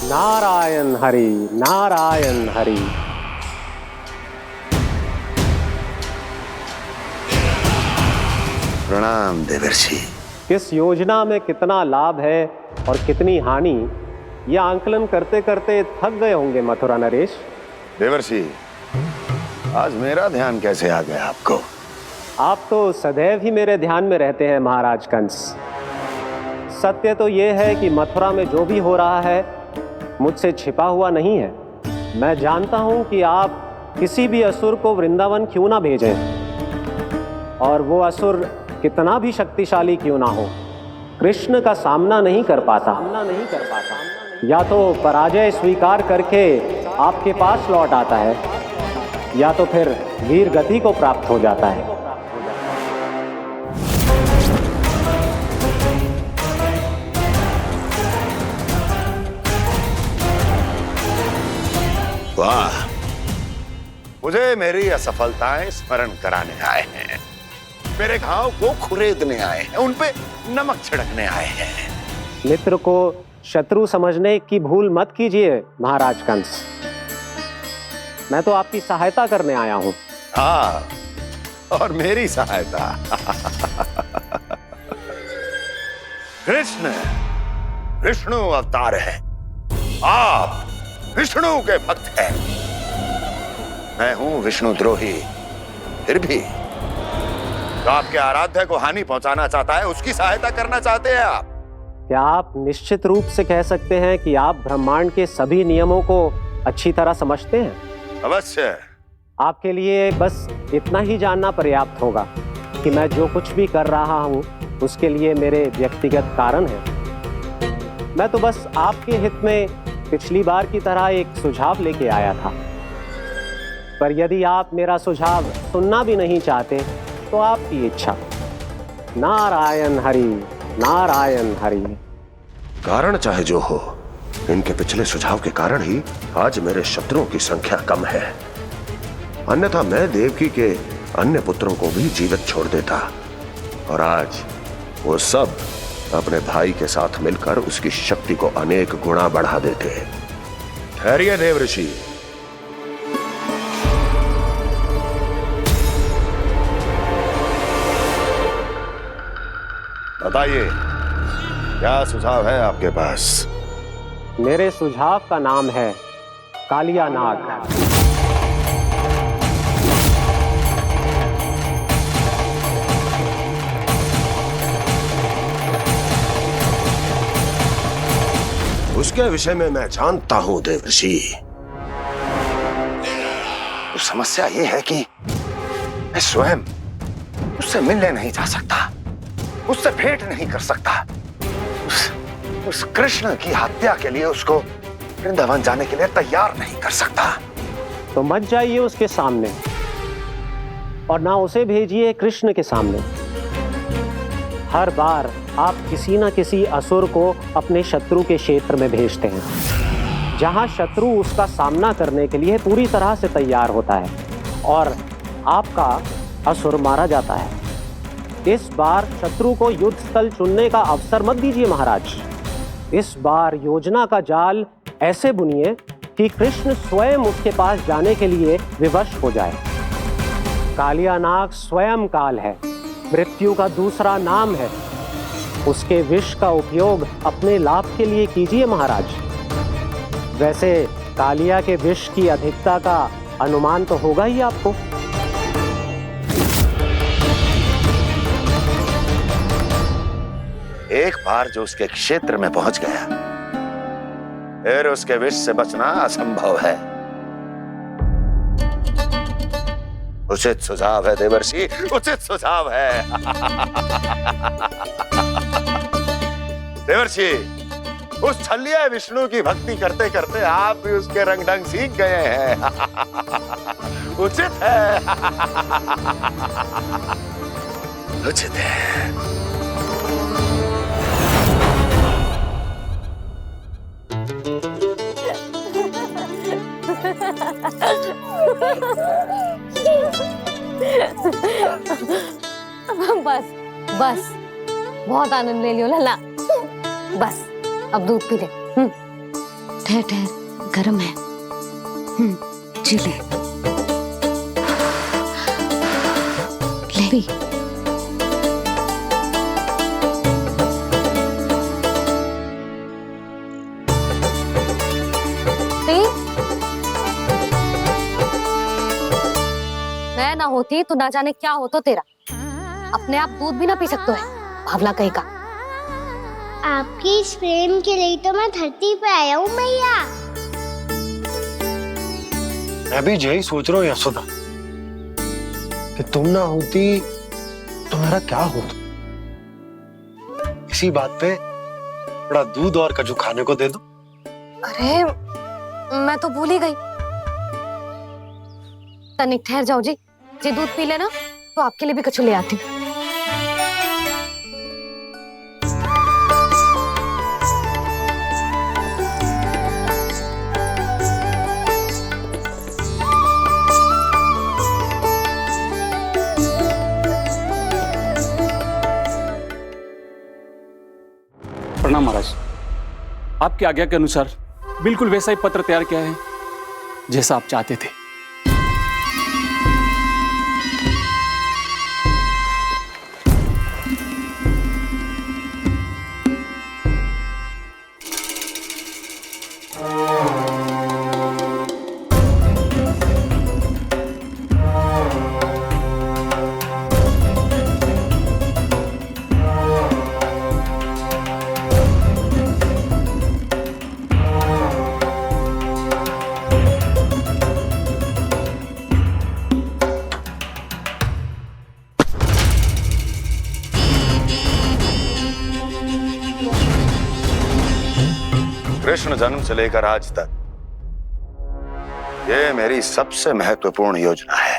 नारायण हरि, नारायण हरि। प्रणाम देवर्षि। किस योजना में कितना लाभ है और कितनी हानि, यह आंकलन करते करते थक गए होंगे मथुरा नरेश। देवर्षि, आज मेरा ध्यान कैसे आ गया आपको? आप तो सदैव ही मेरे ध्यान में रहते हैं महाराज कंस। सत्य तो यह है कि मथुरा में जो भी हो रहा है मुझसे छिपा हुआ नहीं है। मैं जानता हूं कि आप किसी भी असुर को वृंदावन क्यों ना भेजें, और वो असुर कितना भी शक्तिशाली क्यों ना हो, कृष्ण का सामना नहीं कर पाता। या तो पराजय स्वीकार करके आपके पास लौट आता है, या तो फिर वीर गति को प्राप्त हो जाता है। वाह, मुझे मेरी असफलताएं स्मरण कराने आए हैं, मेरे घाव को खुरेदने आए हैं, उन पे नमक छिड़कने आए हैं। मित्र को शत्रु समझने की भूल मत कीजिए महाराज कंस। मैं तो आपकी सहायता करने आया हूं। हाँ, और मेरी सहायता। कृष्ण विष्णु अवतार है, आप विष्णु के भक्त हैं। मैं हूं विष्णु द्रोही, फिर भी तो आपके आराध्य को हानि पहुंचाना चाहता है, उसकी सहायता करना चाहते हैं आप। क्या आप निश्चित रूप से कह सकते हैं कि आप ब्रह्मांड के सभी नियमों को अच्छी तरह समझते हैं? अवश्य। आपके लिए बस इतना ही जानना पर्याप्त होगा कि मैं जो कुछ भी कर रहा हूं उसके लिए मेरे व्यक्तिगत कारण हैं। मैं तो बस आपके हित में पिछली बार की तरह एक सुझाव लेके आया था, पर यदि आप मेरा सुझाव सुनना भी नहीं चाहते तो आपकी इच्छा। नारायण हरि, नारायण हरि। कारण चाहे जो हो, इनके पिछले सुझाव के कारण ही आज मेरे शत्रुओं की संख्या कम है। अन्यथा मैं देवकी के अन्य पुत्रों को भी जीवित छोड़ देता, और आज वो सब अपने भाई के साथ मिलकर उसकी शक्ति को अनेक गुणा बढ़ा देते। ठहरिए देव ऋषि। बताइए, क्या सुझाव है आपके पास? मेरे सुझाव का नाम है कालिया नाग। उसके विषय में मैं जानता हूं देवर्षि। तो समस्या यह है कि मैं स्वयं उससे मिलने नहीं जा सकता, उससे भेंट नहीं कर सकता। उस कृष्ण की हत्या के लिए उसको वृंदावन जाने के लिए तैयार नहीं कर सकता। तो मत जाइए उसके सामने, और ना उसे भेजिए कृष्ण के सामने। हर बार आप किसी न किसी असुर को अपने शत्रु के क्षेत्र में भेजते हैं, जहां शत्रु उसका सामना करने के लिए पूरी तरह से तैयार होता है और आपका असुर मारा जाता है। इस बार शत्रु को युद्ध स्थल चुनने का अवसर मत दीजिए महाराज। इस बार योजना का जाल ऐसे बुनिए कि कृष्ण स्वयं उसके पास जाने के लिए विवश हो जाए। कालिया नाग स्वयं काल है, मृत्यु का दूसरा नाम है। उसके विष का उपयोग अपने लाभ के लिए कीजिए महाराज। वैसे कालिया के विष की अधिकता का अनुमान तो होगा ही आपको। एक बार जो उसके क्षेत्र में पहुंच गया, फिर उसके विष से बचना असंभव है। उचित सुझाव है देवर्षि, उचित सुझाव है। देवर्षि, उस छलिया विष्णु की भक्ति करते करते आप भी उसके रंग ढंग सीख गए हैं। उचित है, उचित है। बस बस, बहुत आनंद ले लियो लल्ला। बस अब दूध पी ले। ठहर ठहर, गर्म है। जी ले ले पी। मैं ना होती तो ना जाने क्या हो तो तेरा। अपने आप दूध भी ना पी सकते है, भावला कहीं का। आपकी इस प्रेम के लिए तो मैं धरती पे आया हूँ मैया। मैं भी यही सोच रहा हूँ यशोदा, कि तुम ना होती तो मेरा क्या होता। इसी बात पे थोड़ा दूध और कजू खाने को दे दो। अरे मैं तो भूल ही गई। तनिक ठहर जाओ जी दूध पी लेना, तो आपके लिए भी कछु ले आती हूँ। प्रणाम महाराज। आपकी आज्ञा के अनुसार बिल्कुल वैसा ही पत्र तैयार किया है जैसा आप चाहते थे। कृष्ण जन्म से लेकर आज तक ये मेरी सबसे महत्वपूर्ण योजना है।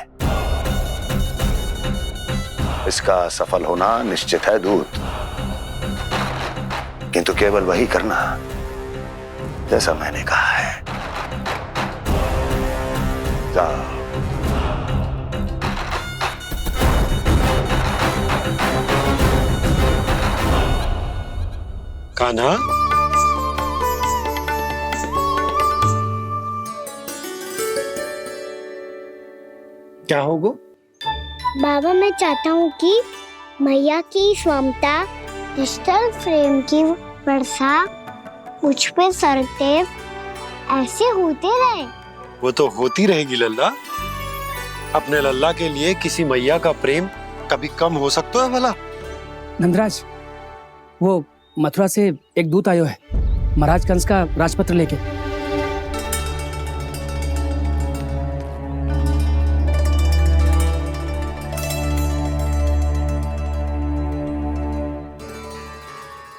इसका सफल होना निश्चित है दूत, किंतु केवल वही करना जैसा मैंने कहा है। जाओ। कान्हा, क्या होगा? बाबा मैं चाहता हूँ कि मैया की स्वामता क्रिस्टल फ्रेम की वर्षा मुझ पे सरते ऐसे होते रहे। वो तो होती रहेगी लल्ला। अपने लल्ला के लिए किसी मैया का प्रेम कभी कम हो सकता है भला? नंदराज, वो मथुरा से एक दूत आयो है महाराज कंस का राजपत्र लेके।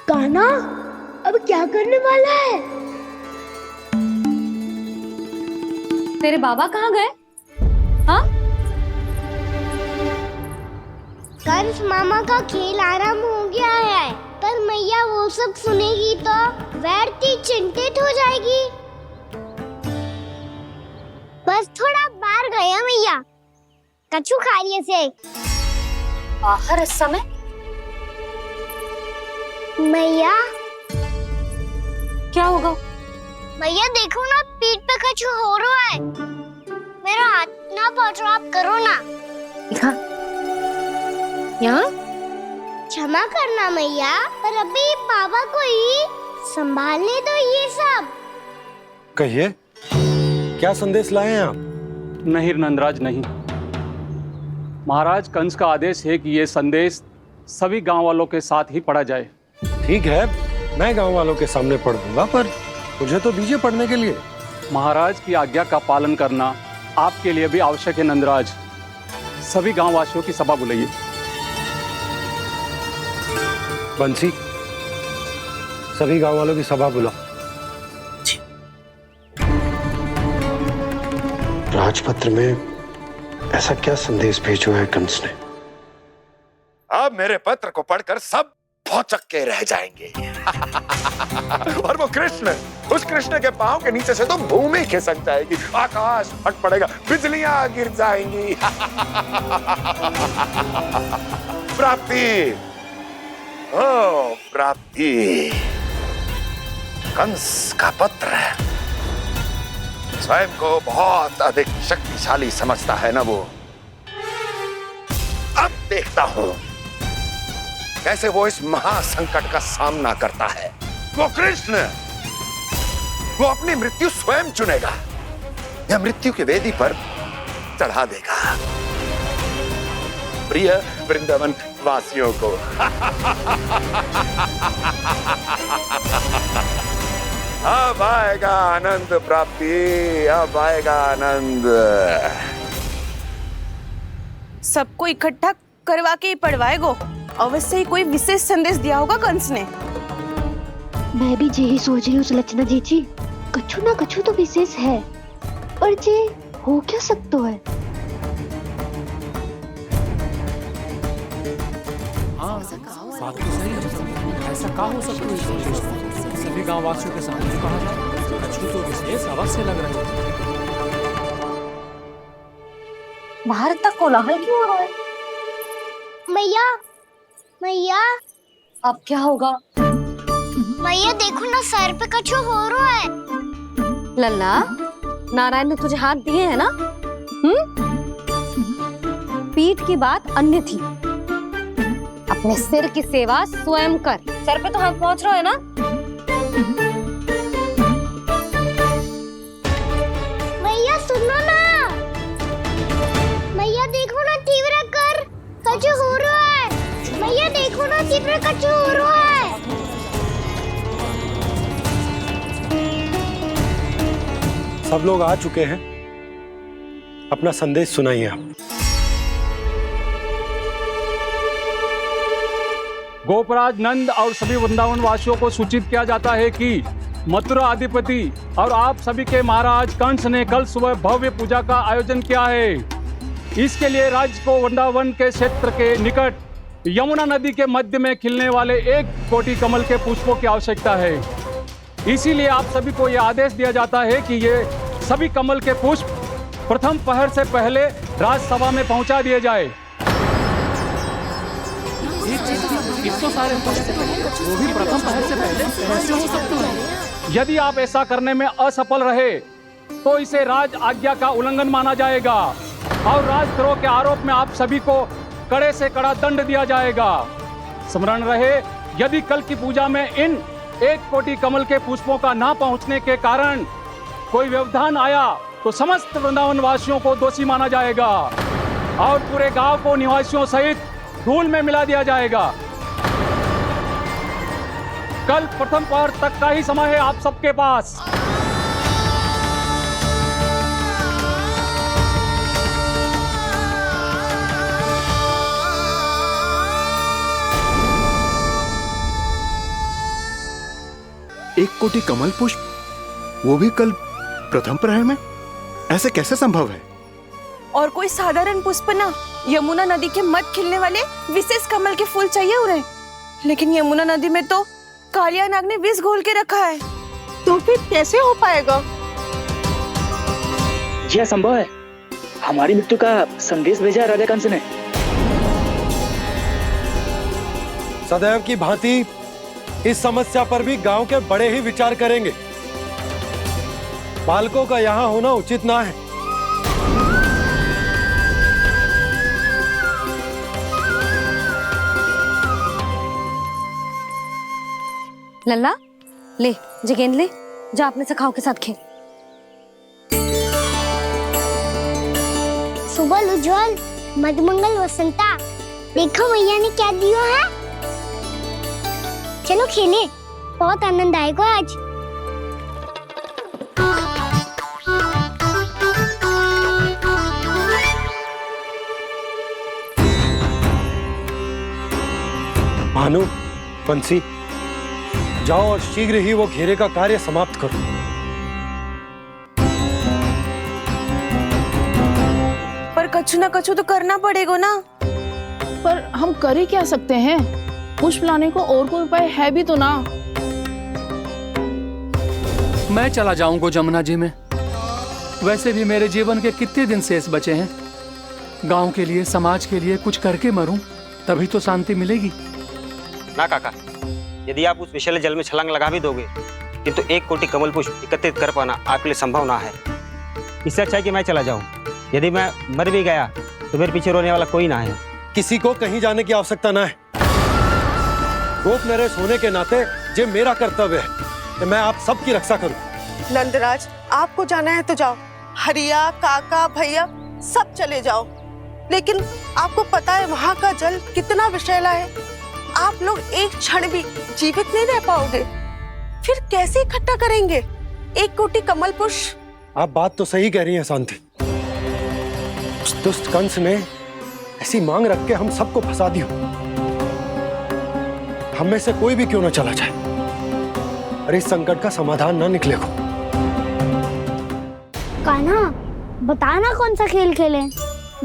कान्हा, अब क्या करने वाला है? तेरे बाबा कहाँ गए? हाँ? कंस मामा का खेल आराम हो गया है, पर मैया वो सब सुनेगी तो व्यर्थी चिंतित हो जाएगी। बस थोड़ा बाहर गया मैया, कछु खा लिए से। बाहर इस समय? मैया, क्या होगा? मैया देखो ना, पीठ पे कछु हो रहा है। मेरा हाथ ना पकड़ो, आप करो ना। यहाँ? क्षमा करना मैया, पर अभी बाबा को ही संभालने दो ये सब। कहिए, क्या संदेश लाए हैं आप? नहीं नंदराज, नहीं। महाराज कंस का आदेश है कि ये संदेश सभी गांव वालों के साथ ही पढ़ा जाए। ठीक है, मैं गांव वालों के सामने पढ़ दूंगा, पर मुझे तो दीजिए पढ़ने के लिए। महाराज की आज्ञा का पालन करना आपके लिए भी आवश्यक है नंदराज। सभी गांव वासियों की सभा बुलाइए। बंसी, सभी गांव वालों की सभा बुलाओ। राजपत्र में ऐसा क्या संदेश भेजो है कंस ने? अब मेरे पत्र को पढ़कर सब भौचक के रह जाएंगे। और वो कृष्ण, उस कृष्ण के पांव के नीचे से तो भूमि खिसक जाएगी, आकाश फट पड़ेगा, बिजलियां गिर जाएंगी। प्राप्ति, ओ प्राप्ति, कंस का पत्र। स्वयं को बहुत अधिक शक्तिशाली समझता है ना वो। अब देखता हूं कैसे वो इस महासंकट का सामना करता है। वो कृष्ण, वो अपनी मृत्यु स्वयं चुनेगा या मृत्यु की वेदी पर चढ़ा देगा प्रिय वृंदावन वासियों को। अब आएगा आनंद प्राप्ति, अब आएगा आनंद। सबको इकट्ठा करवा के ही पढ़वाएगो। अवश्य ही कोई विशेष संदेश दिया होगा कंस ने। मैं भी यही सोच रही हूँ सुलक्षणा जीजी, कछु ना कछु तो विशेष है, पर जे हो क्या सकता है? हाँ, बात तो सही है। ऐसा क्या हो सकता है? सभी गांव वासियों के सामने कहा जाए, कछु तो विशेष अवश्य लग रहे हैं। बाहर तक कोलाहल क्यों हो रहा है? मैया, मैया, अब क्या होगा? मैया देखो ना, सर पे कछु हो रहा है। लल्ला, नारायण ने तुझे हाथ दिए हैं ना? पीठ की बात अन्य थी। अपने सिर की सेवा स्वयं कर। सर पे तो हाथ पहुंच रहा है ना? मैया सुनो ना, मैया देखो ना, तीव्र कर कछु हो रहा है। मैया देखो ना, तीव्र कछु हो रहा है। सब लोग आ चुके हैं, अपना संदेश सुनाइए आप। गोपराज नंद और सभी वृंदावन वासियों को सूचित किया जाता है कि मथुरा अधिपति और आप सभी के महाराज कंस ने कल सुबह भव्य पूजा का आयोजन किया है। इसके लिए राज्य को वृंदावन के क्षेत्र के निकट यमुना नदी के मध्य में खिलने वाले 1 कोटि कमल के पुष्पों की आवश्यकता है। इसीलिए आप सभी को यह आदेश दिया जाता है कि ये सभी कमल के पुष्प प्रथम पहर से पहले राजसभा में पहुंचा दिए जाए। सारे वो भी प्रथम पहर से पहले कैसे हो सकते हैं? यदि आप ऐसा करने में असफल रहे तो इसे राज आज्ञा का उल्लंघन माना जाएगा और राजद्रोह के आरोप में आप सभी को कड़े से कड़ा दंड दिया जाएगा। स्मरण रहे, यदि कल की पूजा में इन 1 कोटि कमल के पुष्पों का ना पहुंचने के कारण कोई व्यवधान आया तो समस्त वृंदावन वासियों को दोषी माना जाएगा और पूरे गांव को निवासियों सहित धूल में मिला दिया जाएगा। कल प्रथम पहर तक का ही समय है आप सबके पास। एक कोटि कमल पुष्प, वो भी कल प्रथम प्रहर में? ऐसे कैसे संभव है? और कोई साधारण पुष्प ना, यमुना नदी के मध्य खिलने वाले विशेष कमल के फूल चाहिए उन्हें। लेकिन यमुना नदी में तो कालिया नाग ने विष घोल के रखा है, तो फिर कैसे हो पाएगा? यह संभव है। हमारी मृत्यु का संदेश भेजा राजा कंस ने। सदैव की भांति इस समस्या पर भी गांव के बड़े ही विचार करेंगे। बालकों का यहाँ होना उचित ना है। लल्ला, ले जे गेंद ले, जा अपने सखाओं के साथ खेल। सुबह उज्जवल, मधुमंगल वसंता, देखो मैया ने क्या दिया है। चलो खेलें, बहुत आनंद आएगा आज। भानु, बंसी, जाओ और शीघ्र ही वो घेरे का कार्य समाप्त करो। पर कछु ना कछु तो करना पड़ेगा ना। पर हम कर ही क्या सकते हैं? पुष्प लाने को और कोई उपाय है भी तो ना। मैं चला जाऊंगा जमुना जी में। वैसे भी मेरे जीवन के कितने दिन शेष बचे हैं। गांव के लिए, समाज के लिए कुछ करके मरूं, तभी तो शांति मिलेगी। ना काका, यदि आप उस विषैले जल में छलांग लगा भी दोगे, किंतु 1 कोटि कमल पुष्प एकत्रित कर पाना आपके लिए संभव ना है। इससे अच्छा है कि मैं चला जाऊं। यदि मैं मर भी गया तो मेरे पीछे रोने वाला कोई ना है। किसी को कहीं जाने की आवश्यकता ना है। गोप नरेश होने के नाते ये मेरा कर्तव्य है कि मैं आप सबकी रक्षा करूं। नंदराज, आपको जाना है तो जाओ। हरिया, काका, भैया सब चले जाओ। लेकिन आपको पता है वहाँ का जल कितना विषैला है। आप लोग एक क्षण भी जीवित नहीं रह पाओगे। फिर कैसे इकट्ठा करेंगे 1 कोटि कमल पुष्प? आप बात तो सही कह रही हैं शांति। उस दुष्ट कंस ने ऐसी मांग रख के हम सबको फंसा दिया। हम में से कोई भी क्यों ना चला जाए और इस संकट का समाधान ना निकले को। कान्हा, बताना कौन सा खेल खेलें?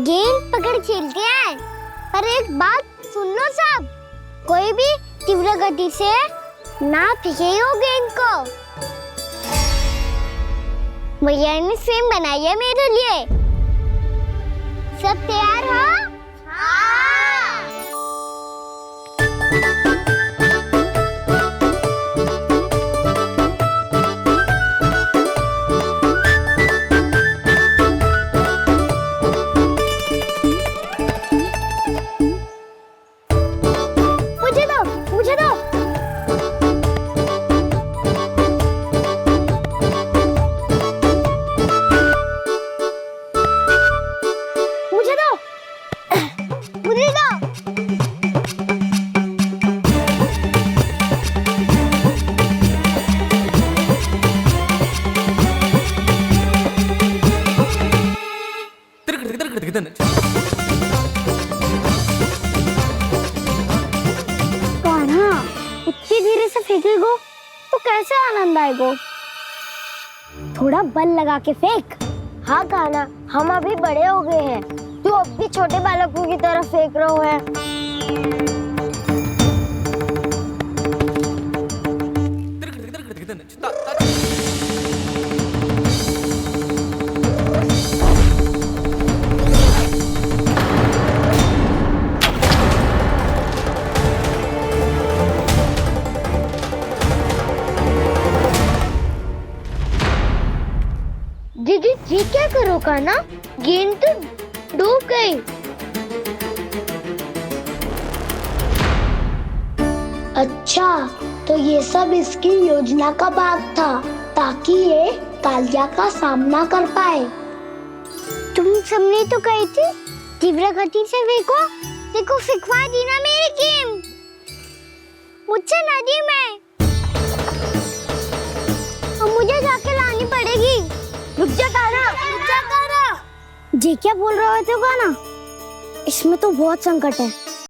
गेंद पकड़ खेलते हैं। पर एक बात सुन लो सब, कोई भी तीव्र गति से ना फेंकेगा गेंद को। भैया ने फ्रेम बनाई है मेरे लिए। सब तैयार हो? तो कैसे आनंद आएगा? थोड़ा बल लगा के फेंक। हाँ कान्हा, हम अभी बड़े हो गए हैं, तू अब भी छोटे बालकों की तरफ फेंक रहे हैं। दीदी जी क्या करो का ना, गेंद तो डूब गई। अच्छा, तो ये सब इसकी योजना का भाग था ताकि ये कालिया का सामना कर पाए। तुम सबने तो कही थी तीव्र गति से देखो फिकवा दी ना मेरी गेम मुझसे नदी में। अब मुझे जाके लानी पड़ेगी। रुक जा कारा। जे क्या बोल रहे थे ना, इसमें तो बहुत संकट है।